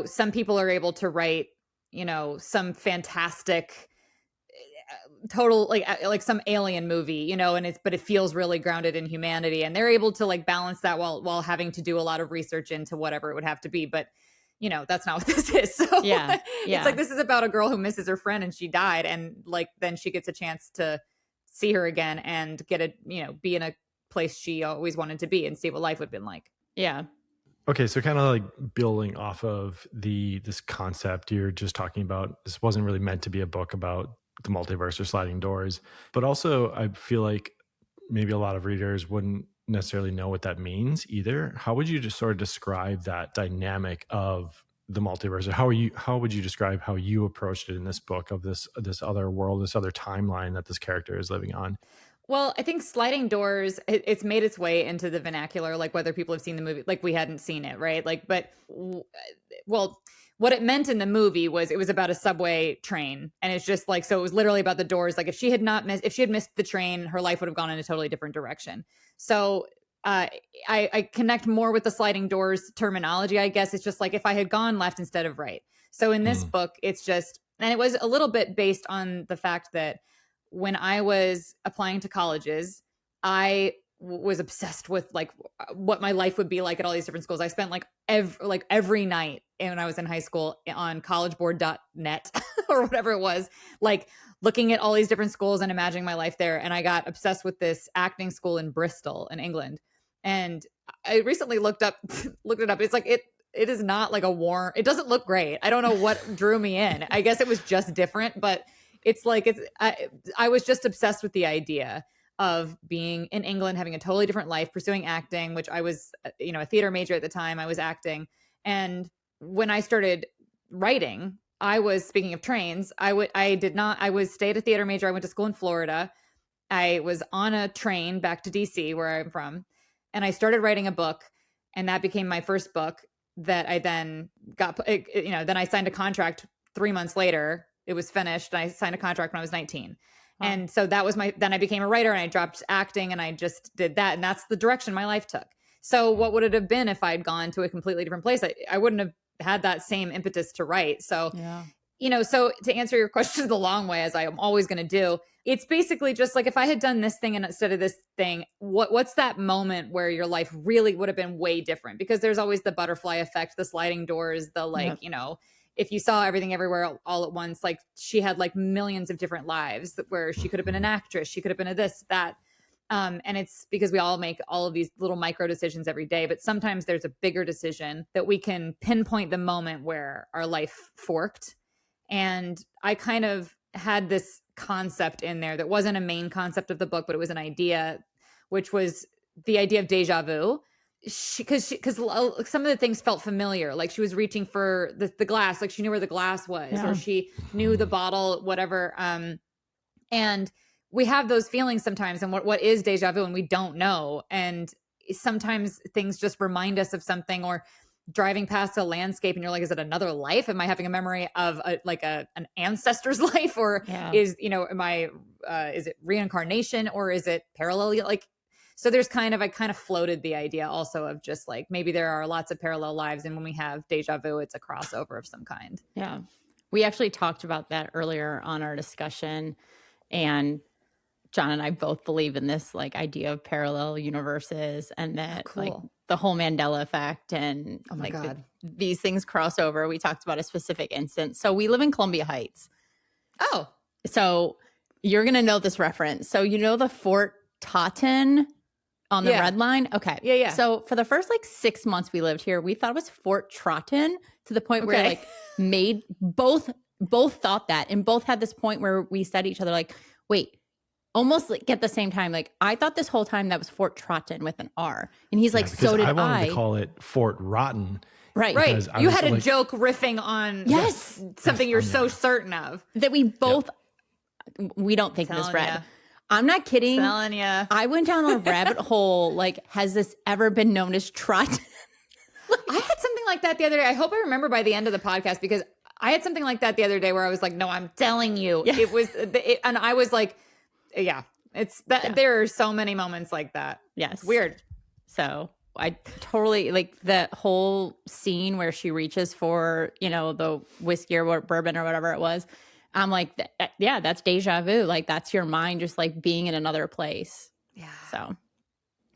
some people are able to write, some fantastic total like some alien movie, but it feels really grounded in humanity, and they're able to like balance that while having to do a lot of research into whatever it would have to be. But that's not what this is. So yeah. It's like this is about a girl who misses her friend and she died, and like then she gets a chance to see her again and get be in a place she always wanted to be and see what life would have been like. Yeah. Okay, so kind of like building off of this concept you're just talking about, this wasn't really meant to be a book about the multiverse or sliding doors, but also I feel like maybe a lot of readers wouldn't necessarily know what that means either. How would you just sort of describe that dynamic of the multiverse? Or how would you describe how you approached it in this book of this other world, this other timeline that this character is living on? Well, I think sliding doors, it's made its way into the vernacular, like whether people have seen the movie, like we hadn't seen it, right? Like, but, well, what it meant in the movie was it was about a subway train. And it's just like, so it was literally about the doors. Like if she had missed the train, her life would have gone in a totally different direction. So I connect more with the sliding doors terminology, I guess. It's just like if I had gone left instead of right. So in this book, it's just, and it was a little bit based on the fact that when I was applying to colleges, I was obsessed with like what my life would be like at all these different schools. I spent like every night when I was in high school on collegeboard.net or whatever it was, like looking at all these different schools and imagining my life there. And I got obsessed with this acting school in Bristol in England. And I recently looked it up. It's like, it is not like it doesn't look great. I don't know what drew me in. I guess it was just different, but it's like, I was just obsessed with the idea of being in England, having a totally different life, pursuing acting, which I was, a theater major at the time. I was acting. And when I started writing, speaking of trains, I stayed a theater major. I went to school in Florida. I was on a train back to DC where I'm from. And I started writing a book, and that became my first book that I then got, then I signed a contract 3 months later. It was finished. And I signed a contract when I was 19. Wow. And so that was then I became a writer, and I dropped acting, and I just did that. And that's the direction my life took. So what would it have been if I'd gone to a completely different place? I wouldn't have had that same impetus to write. So, so to answer your question the long way, as I'm always going to do, it's basically just like, if I had done this thing instead of this thing, what's that moment where your life really would have been way different? Because there's always the butterfly effect, the sliding doors, the if you saw everything everywhere all at once, like she had like millions of different lives where she could have been an actress. She could have been a this, that. And it's because we all make all of these little micro decisions every day, but sometimes there's a bigger decision that we can pinpoint the moment where our life forked. And I kind of had this concept in there that wasn't a main concept of the book, but it was an idea, which was the idea of deja vu. Because some of the things felt familiar, like she was reaching for the glass, like she knew where the glass was, or she knew the bottle, whatever. And we have those feelings sometimes, and what is deja vu, and we don't know. And sometimes things just remind us of something, or driving past a landscape and you're like, is it another life? Am I having a memory of an ancestor's life, or is it reincarnation, or is it parallel? Like, so there's I kind of floated the idea also of just like, maybe there are lots of parallel lives, and when we have deja vu, it's a crossover of some kind. Yeah. We actually talked about that earlier on our discussion, and John and I both believe in this like idea of parallel universes, and that like the whole Mandela effect, and these things cross over. We talked about a specific instance. So we live in Columbia Heights. Oh. So you're going to know this reference. So the Fort Totten on the Red Line? Okay. Yeah. So for the first 6 months we lived here, we thought it was Fort Trotton, to the point where both thought that, and both had this point where we said to each other wait, almost at the same time, I thought this whole time that was Fort Trotton with an R. And he's so did I. I wanted to call it Fort Rotten. Right. You had a joke riffing on something you're so certain of. That we both, we don't think this read. I'm not kidding. Telling you. I went down a rabbit hole. Has this ever been known as Trotton? I had something like that the other day. I hope I remember by the end of the podcast, because I had something like that the other day where I was like, no, I'm telling you. Yeah. It was, and I was like, it's that. Yeah. There are so many moments like that. Yes. It's weird. So I totally the whole scene where she reaches for, the whiskey or bourbon or whatever it was. I'm like, that's deja vu. That's your mind just being in another place. Yeah. So,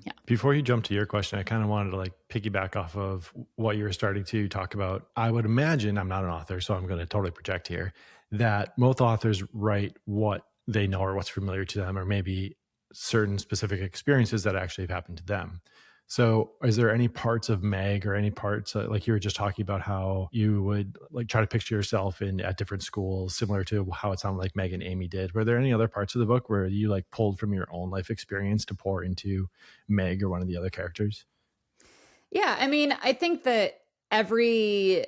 yeah. Before you jump to your question, I kind of wanted to piggyback off of what you were starting to talk about. I would imagine, I'm not an author, so I'm going to totally project here, that most authors write what they know or what's familiar to them, or maybe certain specific experiences that actually have happened to them. So is there any parts of Meg, or any parts like you were just talking about how you would try to picture yourself at different schools, similar to how it sounded like Meg and Amy did? Were there any other parts of the book where you pulled from your own life experience to pour into Meg or one of the other characters? Yeah. I mean, I think that every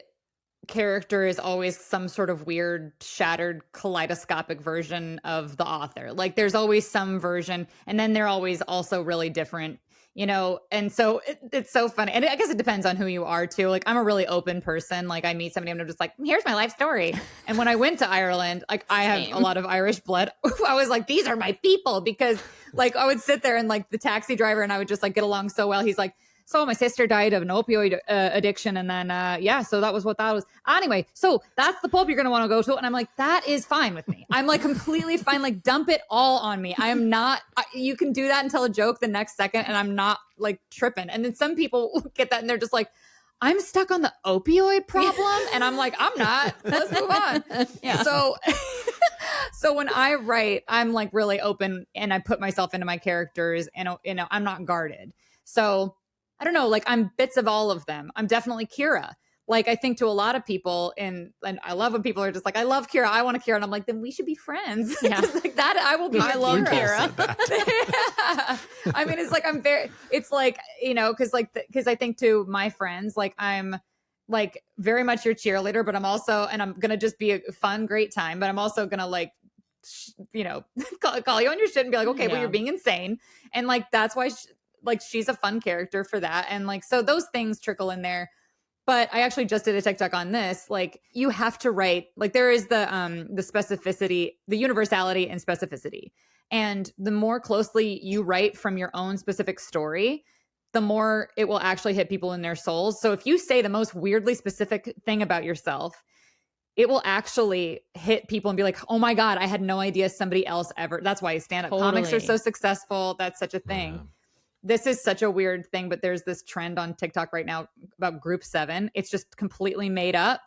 character is always some sort of weird, shattered, kaleidoscopic version of the author. Like there's always some version, and then they're always also really different, you know? And so it's so funny. And I guess it depends on who you are too. Like I'm a really open person. Like I meet somebody and I'm just like, here's my life story. And when I went to Ireland, like I have a lot of Irish blood. I was like, these are my people, because like I would sit there and like the taxi driver and I would just like get along so well. He's like, so my sister died of an opioid addiction. And then, so that was what that was. Anyway, so that's the pub you're going to want to go to. And I'm like, that is fine with me. I'm like completely fine. Like dump it all on me. I am not, you can do that and tell a joke the next second. And I'm not like tripping. And then some people get that and they're just like, I'm stuck on the opioid problem. And I'm like, I'm not, let's move on. Yeah. So when I write, I'm like really open and I put myself into my characters and, you know, I'm not guarded. So I don't know, like I'm bits of all of them. I'm definitely Kira. Like I think to a lot of people, and I love when people are just like, I love Kira, I want to Kira. And I'm like, then we should be friends. Yeah. Like that, I will be. I love Kira. Kira. I mean, it's like, it's like, you know, cause I think to my friends, like I'm like very much your cheerleader, but I'm also, and I'm going to just be a fun, great time, but I'm also going to like, you know, call you on your shit and be like, okay, well, you're being insane. And like, that's why like she's a fun character for that. And like, so those things trickle in there. But I actually just did a TikTok on this. Like you have to write, like there is the specificity, the universality and specificity. And the more closely you write from your own specific story, the more it will actually hit people in their souls. So if you say the most weirdly specific thing about yourself, it will actually hit people and be like, oh my God, I had no idea somebody else ever. That's why stand-up comics are so successful. That's such a thing. Yeah. This is such a weird thing, but there's this trend on TikTok right now about group 7. It's just completely made up.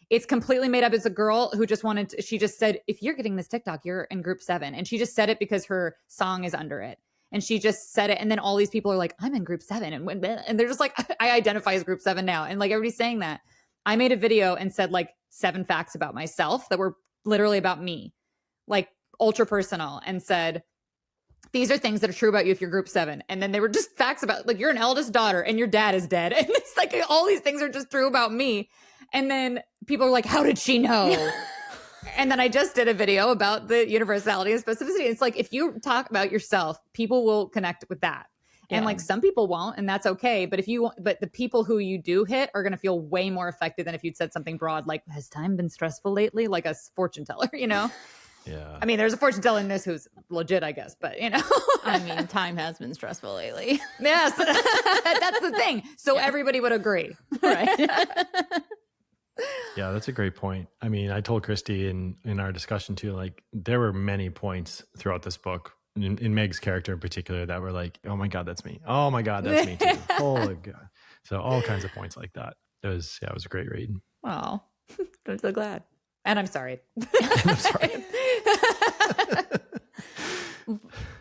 It's completely made up. It's a girl who just she just said, if you're getting this TikTok, you're in group 7. And she just said it because her song is under it. And she just said it. And then all these people are like, I'm in group 7. And they're just like, I identify as group 7 now. And like everybody's saying that. I made a video and said like 7 facts about myself that were literally about me, like ultra personal, and said, these are things that are true about you if you're group 7. And then they were just facts about like, you're an eldest daughter and your dad is dead. And it's like, all these things are just true about me. And then people are like, how did she know? And then I just did a video about the universality and specificity. It's like, if you talk about yourself, people will connect with that. And like some people won't, and that's okay. But but the people who you do hit are going to feel way more affected than if you'd said something broad, like, has time been stressful lately? Like a fortune teller, you know? Yeah. I mean, there's a fortune teller in this who's legit, I guess, but you know, I mean, time has been stressful lately. Yes, that's the thing. So everybody would agree, Right. Yeah, that's a great point. I mean, I told Kristy in our discussion too, like there were many points throughout this book, in Meg's character in particular, that were like, oh my God, that's me. Oh my God, that's me too. Oh God. So all kinds of points like that. It was a great read. Wow. I'm so glad. And I'm sorry. I'm sorry.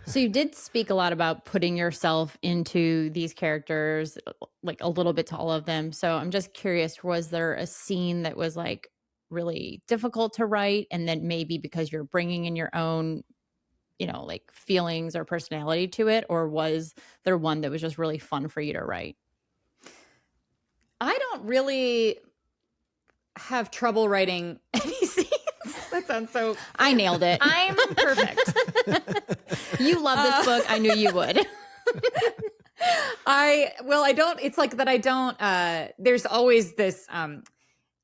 So you did speak a lot about putting yourself into these characters, like a little bit to all of them. So I'm just curious, was there a scene that was like really difficult to write? And then maybe because you're bringing in your own, you know, like feelings or personality to it? Or was there one that was just really fun for you to write? I don't really have trouble writing any scenes. That sounds so... I nailed it. I'm perfect. You love this book. I knew you would. I don't, it's like that I don't, there's always this, I'm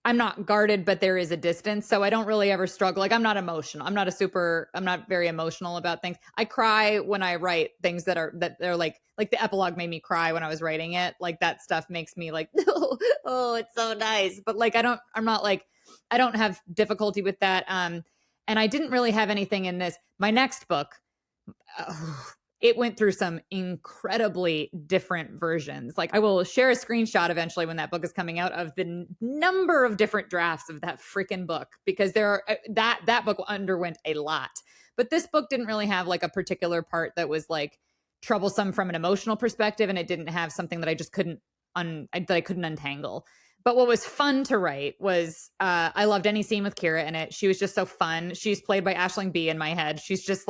not guarded, but there is a distance. So I don't really ever struggle. Like I'm not emotional. I'm not very emotional about things. I cry when I write things that are like the epilogue made me cry when I was writing it. Like that stuff makes me like, oh, it's so nice. But like, I don't have difficulty with that. And I didn't really have anything in this. My next book, it went through some incredibly different versions. Like I will share a screenshot eventually when that book is coming out of the number of different drafts of that freaking book, because that book underwent a lot. But this book didn't really have like a particular part that was like troublesome from an emotional perspective, and it didn't have something that I just couldn't untangle. But what was fun to write was I loved any scene with Kira in it. She was just so fun. She's played by Aisling B in my head. She's just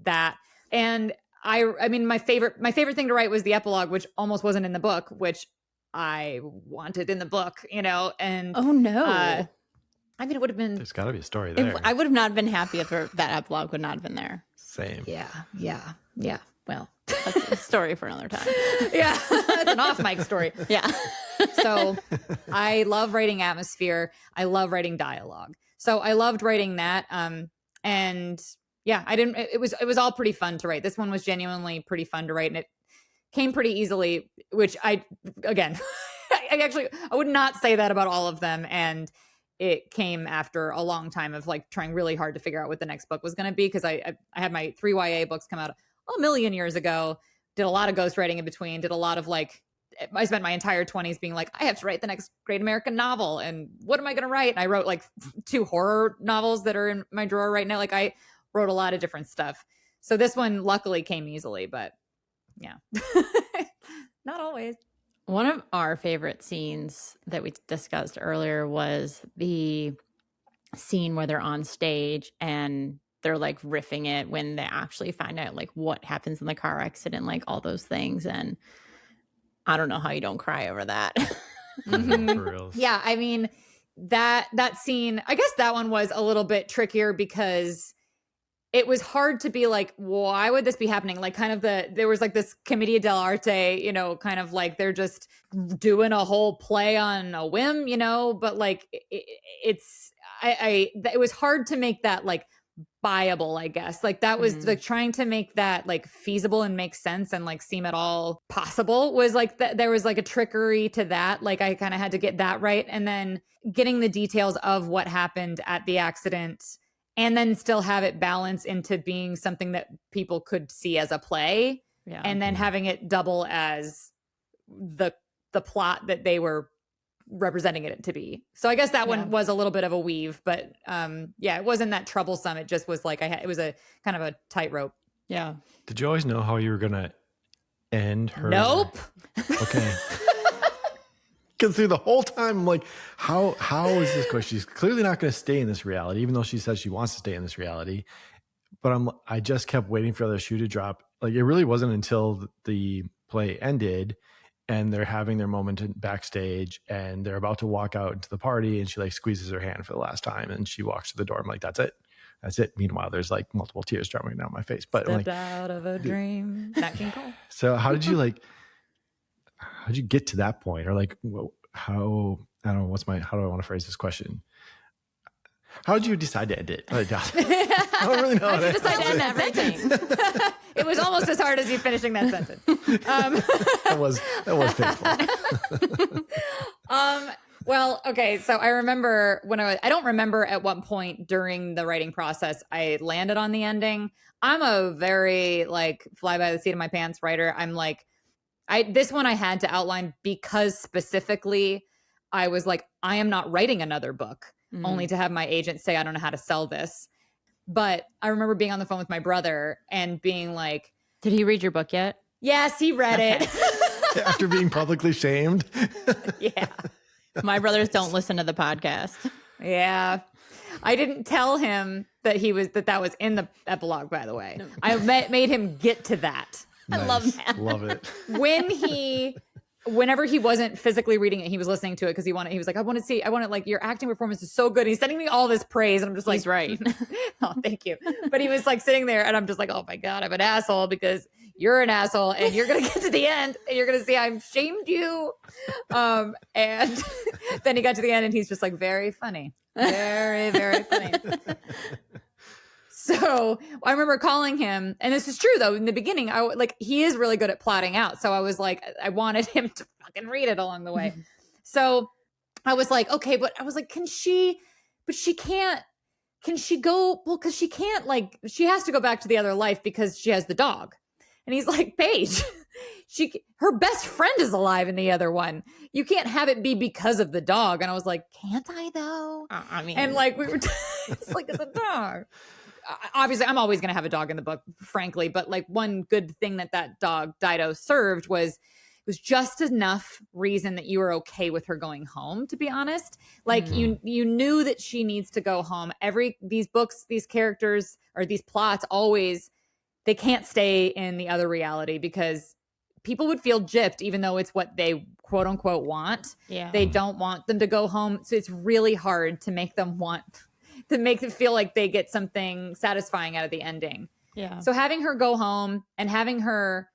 that. And I mean, my favorite thing to write was the epilogue, which almost wasn't in the book, which I wanted in the book, and Oh no. I mean, it would have been. There's got to be a story there. I would have not been happy if that epilogue would not have been there. Same. Yeah. Well, That's a story for another time. yeah, that's an off mic story. Yeah. So I love writing atmosphere. I love writing dialogue. So I loved writing that. And yeah, it was all pretty fun to write. This one was genuinely pretty fun to write, and it came pretty easily, which I would not say that about all of them. And it came after a long time of like trying really hard to figure out what the next book was going to be. Cause I had my 3 YA books come out a million years ago, did a lot of ghostwriting in between, did a lot of like, I spent my entire 20s being like, I have to write the next great American novel. And what am I going to write? And I wrote like 2 horror novels that are in my drawer right now. Like I wrote a lot of different stuff. So this one luckily came easily, but yeah, not always. One of our favorite scenes that we discussed earlier was the scene where they're on stage and they're like riffing it when they actually find out like what happens in the car accident, like all those things. And I don't know how you don't cry over that. Mhm. For reals. Yeah, I mean that scene, I guess that one was a little bit trickier because it was hard to be like, why would this be happening? Like kind of there was like this commedia dell'arte, kind of like they're just doing a whole play on a whim, but like it was hard to make that like buyable, I guess. Like that was like trying to make that like feasible and make sense and like seem at all possible was like there was like a trickery to that. Like I kind of had to get that right. And then getting the details of what happened at the accident and then still have it balance into being something that people could see as a play. Yeah. And then having it double as the plot that they were representing it to be. So I guess that one was a little bit of a weave, but it wasn't that troublesome. It just was like it was a kind of a tightrope. Yeah. Did you always know how you were gonna end her? Nope. Okay. Because through the whole time, I'm like, how is this going? She's clearly not going to stay in this reality, even though she says she wants to stay in this reality. But I just kept waiting for the other shoe to drop. Like it really wasn't until the play ended and they're having their moment backstage and they're about to walk out into the party and she like squeezes her hand for the last time and she walks to the door. I'm like, that's it. Meanwhile, there's like multiple tears dropping down my face. But Stepped like, out of a dream. Nat King Cole. So how did you how'd you get to that point? Or like how, I don't know, how do I want to phrase this question? How did you decide to end it? I don't really know. How did you decide to end that sentence? It was almost as hard as you finishing that sentence. That was painful. Well, okay. So I remember I don't remember at what point during the writing process I landed on the ending. I'm a very like fly by the seat of my pants writer. I'm like, this one I had to outline because specifically I was like, I am not writing another book only to have my agent say, I don't know how to sell this. But I remember being on the phone with my brother and being like, did he read your book yet? Yes, he read it. After being publicly shamed. Yeah. My brothers don't listen to the podcast. Yeah. I didn't tell him that that was in the epilogue, by the way. No. I made him get to that. Nice. I love that. Love it. Whenever he wasn't physically reading it, he was listening to it because he was like, I want like your acting performance is so good. He's sending me all this praise. And I'm just like, he's right. Oh, thank you. But he was like sitting there and I'm just like, oh my God, I'm an asshole because you're an asshole and you're going to get to the end and you're going to see I've shamed you. And then he got to the end and he's just like, very funny. Very, very funny. So I remember calling him, and this is true though. In the beginning, he is really good at plotting out. So I was like, I wanted him to fucking read it along the way. So I was like, okay, but I was like, can she go? Well, because she can't she has to go back to the other life because she has the dog. And he's like, Paige, her best friend is alive in the other one. You can't have it be because of the dog. And I was like, can't I though? I mean, and we were, it's like it's a dog. Obviously, I'm always going to have a dog in the book, frankly. But one good thing that dog Dido served was just enough reason that you were okay with her going home. To be honest, you knew that she needs to go home. These books, these characters, or these plots always they can't stay in the other reality because people would feel gypped, even though it's what they quote unquote want. Yeah. They don't want them to go home. So it's really hard to make them feel like they get something satisfying out of the ending. Yeah. So having her go home and having her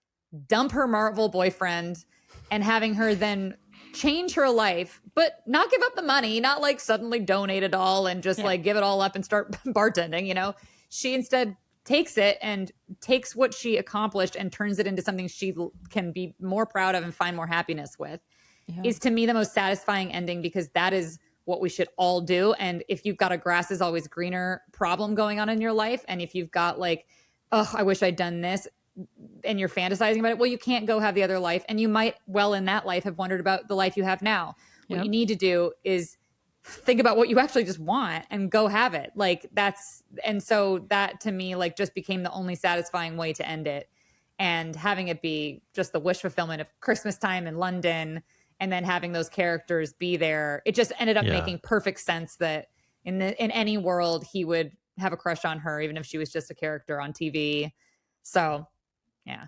dump her Marvel boyfriend and having her then change her life, but not give up the money, not like suddenly donate it all and just like give it all up and start bartending, you know, she instead takes it and takes what she accomplished and turns it into something she can be more proud of and find more happiness with, is to me the most satisfying ending, because that is what we should all do. And if you've got a grass is always greener problem going on in your life, and if you've got like, oh, I wish I'd done this, and you're fantasizing about it, well, you can't go have the other life. And you might well in that life have wondered about the life you have now. What you need to do is think about what you actually just want and go have it. Like and so that to me, like, just became the only satisfying way to end it. And having it be just the wish fulfillment of Christmas time in London, and then having those characters be there, it just ended up making perfect sense that in any world he would have a crush on her, even if she was just a character on TV. So yeah.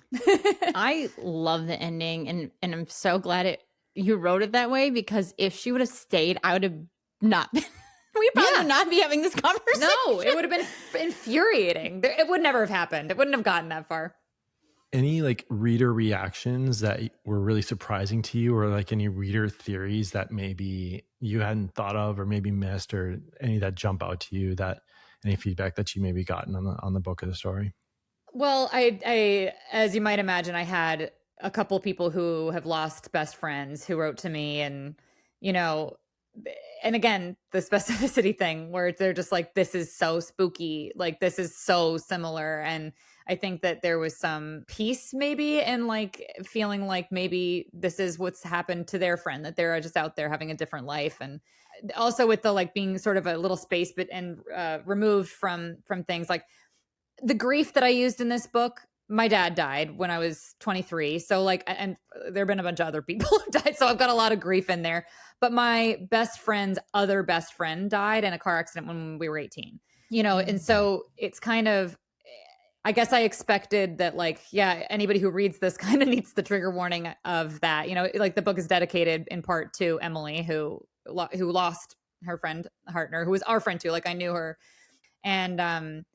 I love the ending, and I'm so glad you wrote it that way, because if she would have stayed, I would have not been, we probably would not be having this conversation. No, it would have been infuriating. It would never have happened. It wouldn't have gotten that far. Any like reader reactions that were really surprising to you, or like any reader theories that maybe you hadn't thought of or maybe missed, or any that jump out to you, that any feedback that you maybe gotten on the book or the story? Well, I as you might imagine, I had a couple people who have lost best friends who wrote to me, and, you know, and again, the specificity thing where they're just like, this is so spooky. Like, this is so similar. And I think that there was some peace maybe in like feeling like maybe this is what's happened to their friend, that they're just out there having a different life. And also with the like being sort of a little space, but and removed from things like the grief that I used in this book. My dad died when I was 23. So like, and there've been a bunch of other people who died. So I've got a lot of grief in there, but my best friend's other best friend died in a car accident when we were 18, you know? And so it's kind of, I guess I expected that, like, yeah, anybody who reads this kind of needs the trigger warning of that, you know, like the book is dedicated in part to Emily, who lost her friend Hartner, who was our friend too. Like I knew her. And,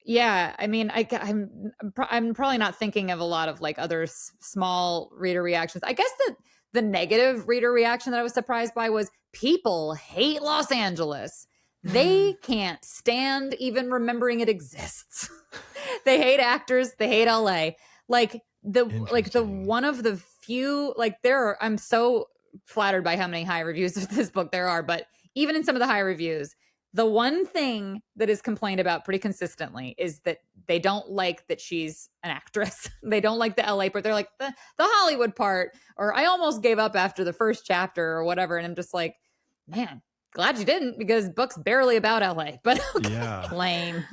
yeah, I mean, I'm probably not thinking of a lot of like other small reader reactions. I guess the negative reader reaction that I was surprised by was people hate Los Angeles. They can't stand even remembering it exists. They hate actors. They hate LA. Like the one of the few, like I'm so flattered by how many high reviews of this book there are, but even in some of the high reviews, the one thing that is complained about pretty consistently is that they don't like that she's an actress. They don't like the LA part. They're like the Hollywood part, or I almost gave up after the first chapter or whatever. And I'm just like, man, glad you didn't, because book's barely about LA. But yeah, lame.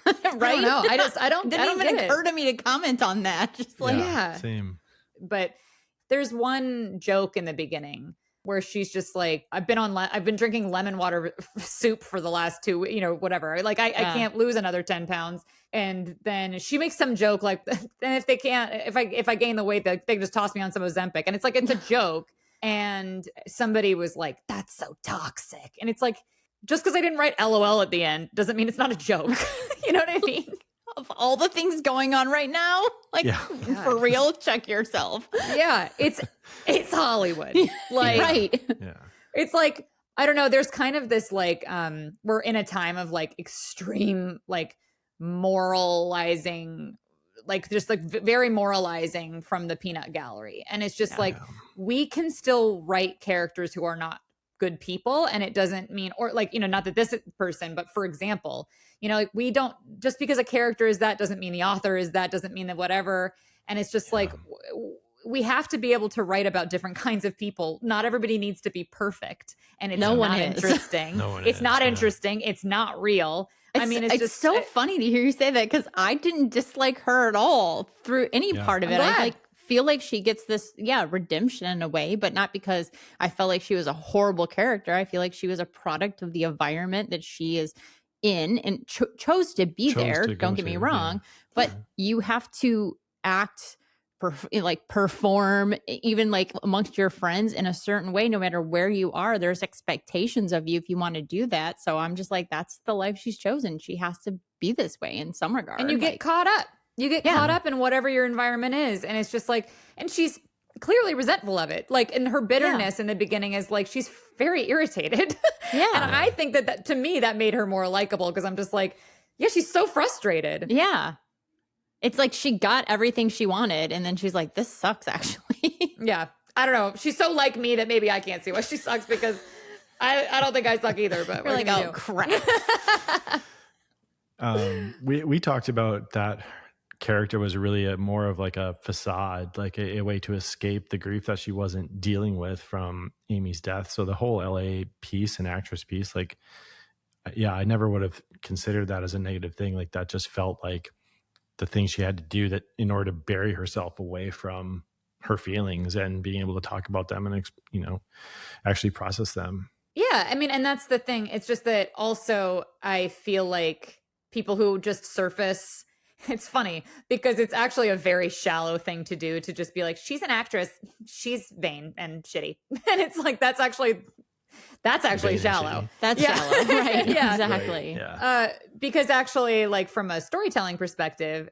Right? I don't know. I don't didn't even occur to me to comment on that. Just like, same. But there's one joke in the beginning where she's just like, I've been drinking lemon water soup for the last 2 weeks, you know, whatever. Like I can't lose another 10 pounds. And then she makes some joke like, and if I gain the weight, they can just toss me on some Ozempic. And it's like, it's a joke. And somebody was like, that's so toxic. And it's like, just because I didn't write LOL at the end doesn't mean it's not a joke. You know what I mean? Of all the things going on right now, like for real, check yourself. Yeah, it's Hollywood. Like, right. Yeah. It's like, I don't know, there's kind of this like we're in a time of like extreme like moralizing, like just like very moralizing from the peanut gallery. And it's just like we can still write characters who are not good people, and it doesn't mean, or like, you know, not that this person, but for example, you know, like we don't, just because a character is that doesn't mean the author is that, doesn't mean that whatever. And it's just like we have to be able to write about different kinds of people. Not everybody needs to be perfect, and it's not interesting. It's not interesting. It's not real. I mean, it's just so funny to hear you say that, because I didn't dislike her at all through any part of it. I feel like she gets this redemption in a way, but not because I felt like she was a horrible character. I feel like she was a product of the environment that she is in and chose to be there. Don't get me wrong, but you have to act perform even like amongst your friends in a certain way, no matter where you are. There's expectations of you if you want to do that. So I'm just like, that's the life she's chosen. She has to be this way in some regard. And you get caught up. You get caught up in whatever your environment is. And it's just like, and she's clearly resentful of it. Like, and her bitterness in the beginning is like, she's very irritated. Yeah. And I think that to me, that made her more likable, because I'm just like, yeah, she's so frustrated. Yeah. It's like she got everything she wanted, and then she's like, this sucks, actually. Yeah. I don't know. She's so like me that maybe I can't see why she sucks, because I don't think I suck either. But we're like, oh, crap. We talked about that character was really more of like a facade, like a way to escape the grief that she wasn't dealing with from Amy's death. So the whole LA piece and actress piece, like, yeah, I never would have considered that as a negative thing. Like, that just felt like the thing she had to do that in order to bury herself away from her feelings and being able to talk about them and, actually process them. Yeah. I mean, and that's the thing. It's just that also I feel like people who just surface, it's funny because it's actually a very shallow thing to do, to just be like, she's an actress, she's vain and shitty. And it's like, that's actually shallow. That's shallow. Right. Yeah. Exactly. Right. Yeah. Because actually, like, from a storytelling perspective,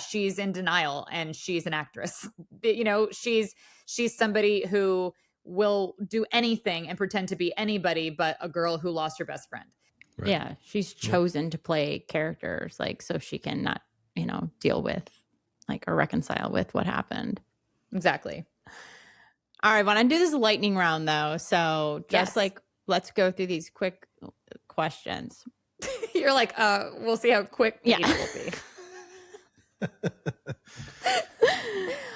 she's in denial and she's an actress. She's somebody who will do anything and pretend to be anybody but a girl who lost her best friend. Right. Yeah. She's chosen to play characters, like, so she can not, deal with, like, or reconcile with what happened. Exactly. All right. I want to do this lightning round, though. So just let's go through these quick questions. You're like, we'll see how quick it will be.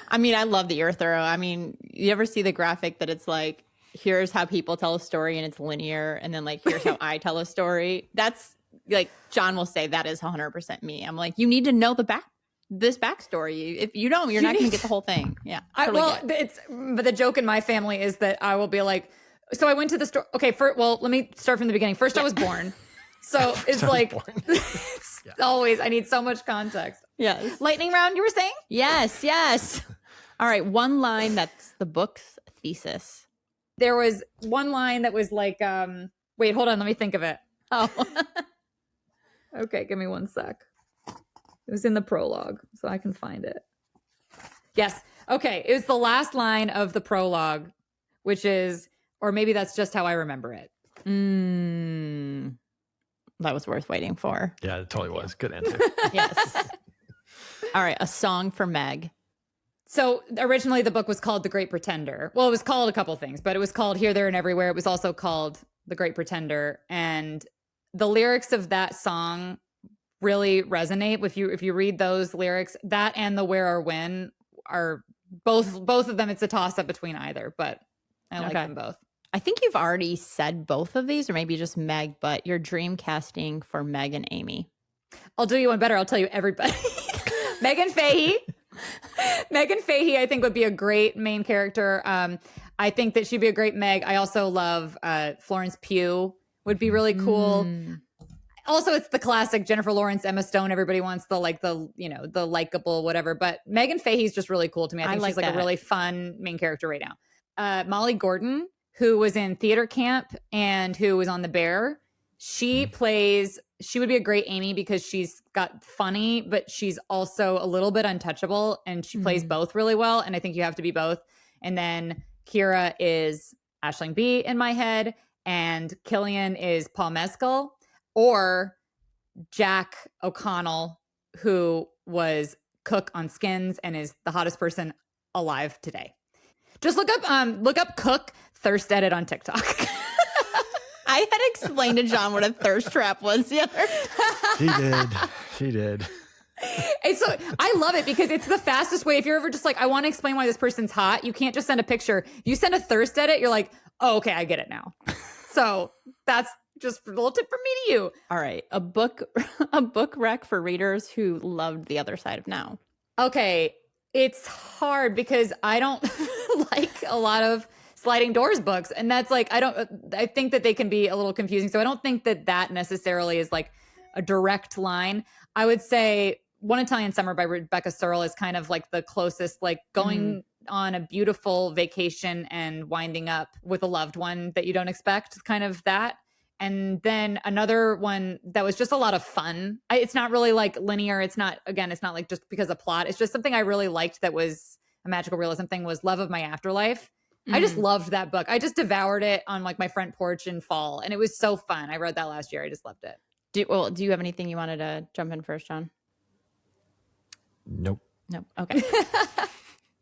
I mean, I love that you're thorough. I mean, you ever see the graphic that it's like, here's how people tell a story and it's linear, and then like, here's how I tell a story? That's like, John will say that is 100% me. I'm like, you need to know this backstory. If you don't, you're not going to get the whole thing. Yeah. But the joke in my family is that I will be like, so I went to the store. Okay. Let me start from the beginning. First, I was born. So it's like, it's always, I need so much context. Yes. Lightning round, you were saying? Yes. All right. One line that's the book's thesis. There was one line that was like, wait, hold on. Let me think of it. Oh, okay. Give me one sec. It was in the prologue, so I can find it. Yes. Okay. It was the last line of the prologue, which is, or maybe that's just how I remember it. That was worth waiting for. Yeah, it totally was. Good answer. Yes. All right. A song for Meg. So originally the book was called The Great Pretender. Well, it was called a couple things, but it was called Here, There, and Everywhere. It was also called The Great Pretender. And the lyrics of that song really resonate. If you read those lyrics, that and the Where or When are both of them. It's a toss up between either, but I like them both. I think you've already said both of these, or maybe just Meg, but your dream casting for Meg and Amy. I'll do you one better. I'll tell you everybody. Megan Fahey. Megan Fahey, I think, would be a great main character. I think that she'd be a great Meg. I also love Florence Pugh. Would be really cool. Also, it's the classic Jennifer Lawrence, Emma Stone. Everybody wants the likable whatever. But Megan Fahey's just really cool to me. I think she's like a really fun main character right now. Molly Gordon, who was in Theater Camp and who was on The Bear. She would be a great Amy because she's got funny, but she's also a little bit untouchable, and she plays both really well. And I think you have to be both. And then Kira is Aisling B in my head, and Killian is Paul Mescal, or Jack O'Connell, who was Cook on Skins and is the hottest person alive today. Just look up Cook thirst edit on TikTok. I had explained to John what a thirst trap was the other. She did. And so I love it because it's the fastest way. If you're ever just like, I want to explain why this person's hot, you can't just send a picture. You send a thirst edit, you're like, oh, okay, I get it now. So that's just a little tip from me to you. All right. A book rec for readers who loved The Other Side of Now. Okay. It's hard because I don't like a lot of sliding doors books. And that's like, I think that they can be a little confusing. So I don't think that necessarily is like a direct line. I would say One Italian Summer by Rebecca Searle is kind of like the closest, like going on a beautiful vacation and winding up with a loved one that you don't expect, kind of that. And then another one that was just a lot of fun. It's not really like linear. It's not like just because of plot. It's just something I really liked that was a magical realism thing, was Love of My Afterlife. I just loved that book. I just devoured it on like my front porch in fall, and it was so fun. I read that last year. I just loved it. Do you have anything you wanted to jump in first, John? Nope. Okay.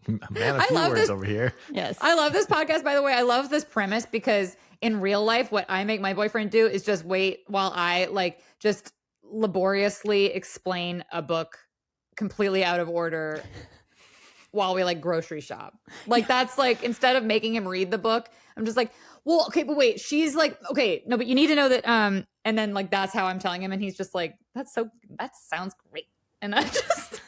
Man, a few words over here. Yes. I love this podcast, by the way. I love this premise because in real life, what I make my boyfriend do is just wait while I like just laboriously explain a book completely out of order while we like grocery shop. Like that's like, instead of making him read the book, I'm just like, well, okay, but wait, she's like, okay, no, but you need to know that, and then like, that's how I'm telling him. And he's just like, that sounds great. And I just,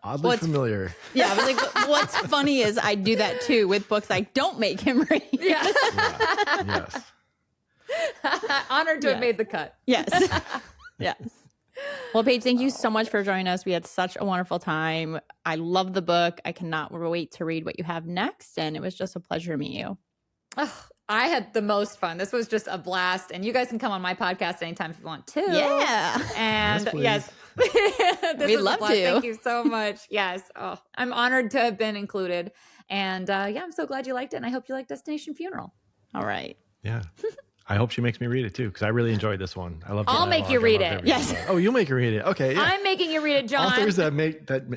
oddly familiar. Yeah. I was like, what's funny is I do that too with books I don't make him read. Yeah. Yes. Honored to have made the cut. Yes. Yes. Well, Paige, thank you so much for joining us. We had such a wonderful time. I love the book. I cannot wait to read what you have next. And it was just a pleasure to meet you. Oh, I had the most fun. This was just a blast. And you guys can come on my podcast anytime if you want to. Yeah. And yes, We'd love to. Thank you so much. Yes. Oh, I'm honored to have been included. And I'm so glad you liked it. And I hope you like Destination Funeral. All right. Yeah. I hope she makes me read it too, because I really enjoyed this one. I love. I'll make you read it. Yes. Oh, you'll make her read it. Okay. Yeah. I'm making you read it, John. Authors that make read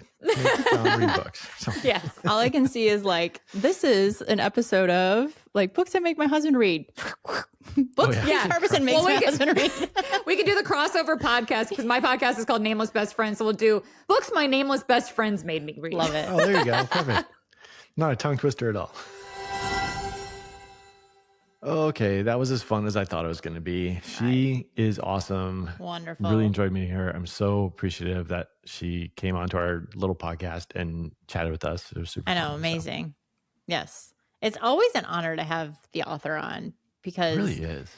books. So. Yes. All I can see is like, this is an episode of like books that make my husband read. Books Paige Harbison makes my husband read. We could do the crossover podcast because my podcast is called Nameless Best Friends. So we'll do books my nameless best friends made me read. Love it. Oh, there you go. Perfect. Not a tongue twister at all. Okay, that was as fun as I thought it was going to be. She is awesome. Wonderful. Really enjoyed meeting her. I'm so appreciative that she came onto our little podcast and chatted with us. It was super fun, amazing. So. Yes. It's always an honor to have the author on because it really is.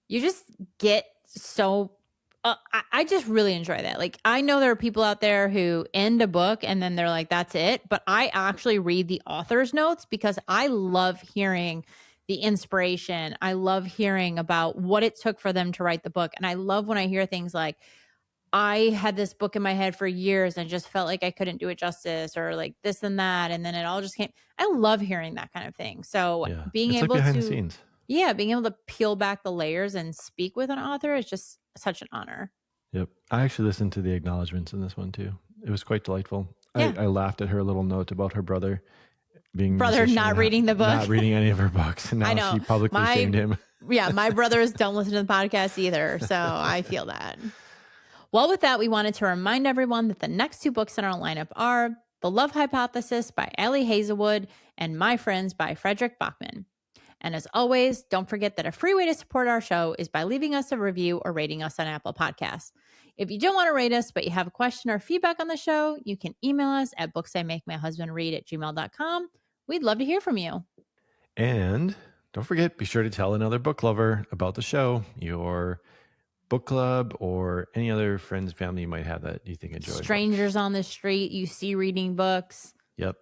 You just get so I just really enjoy that. Like, I know there are people out there who end a book and then they're like, that's it. But I actually read the author's notes because I love hearing the inspiration. I love hearing about what it took for them to write the book. And I love when I hear things like, I had this book in my head for years and just felt like I couldn't do it justice, or like this and that. And then it all just came. I love hearing that kind of thing. So being it's able like behind to, the scenes. being able to peel back the layers and speak with an author is just such an honor. Yep. I actually listened to the acknowledgments in this one too. It was quite delightful. Yeah. I laughed at her little note about her brother not reading the book, not reading any of her books. And now she publicly shamed him. Yeah. My brothers don't listen to the podcast either. So I feel that. Well, with that, we wanted to remind everyone that the next two books in our lineup are The Love Hypothesis by Allie Hazelwood and My Friends by Frederick Bachman. And as always, don't forget that a free way to support our show is by leaving us a review or rating us on Apple Podcasts. If you don't want to rate us, but you have a question or feedback on the show, you can email us at booksimakemyhusbandread@gmail.com. We'd love to hear from you. And don't forget, be sure to tell another book lover about the show, your book club, or any other friends, family you might have that you think enjoy. Strangers on the street you see reading books. Yep.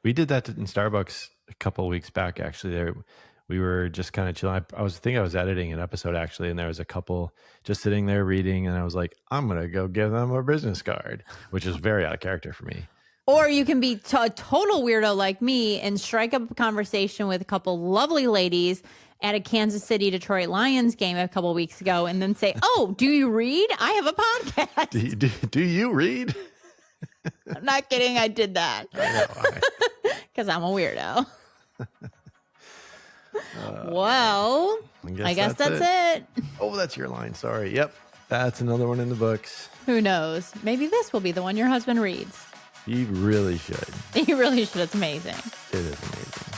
We did that in Starbucks a couple of weeks back, actually. We were just kind of chilling. I was editing an episode, actually, and there was a couple just sitting there reading, and I was like, I'm going to go give them a business card, which is very out of character for me. Or you can be a total weirdo like me and strike up a conversation with a couple lovely ladies at a Kansas City Detroit Lions game a couple weeks ago and then say, oh, do you read? I have a podcast. Do you read? I'm not kidding. I did that. I know. Because I'm a weirdo. Well, I guess that's it. Oh, that's your line. Sorry. Yep. That's another one in the books. Who knows? Maybe this will be the one your husband reads. He really should. He really should. It's amazing. It is amazing.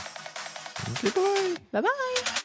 Goodbye. Bye-bye.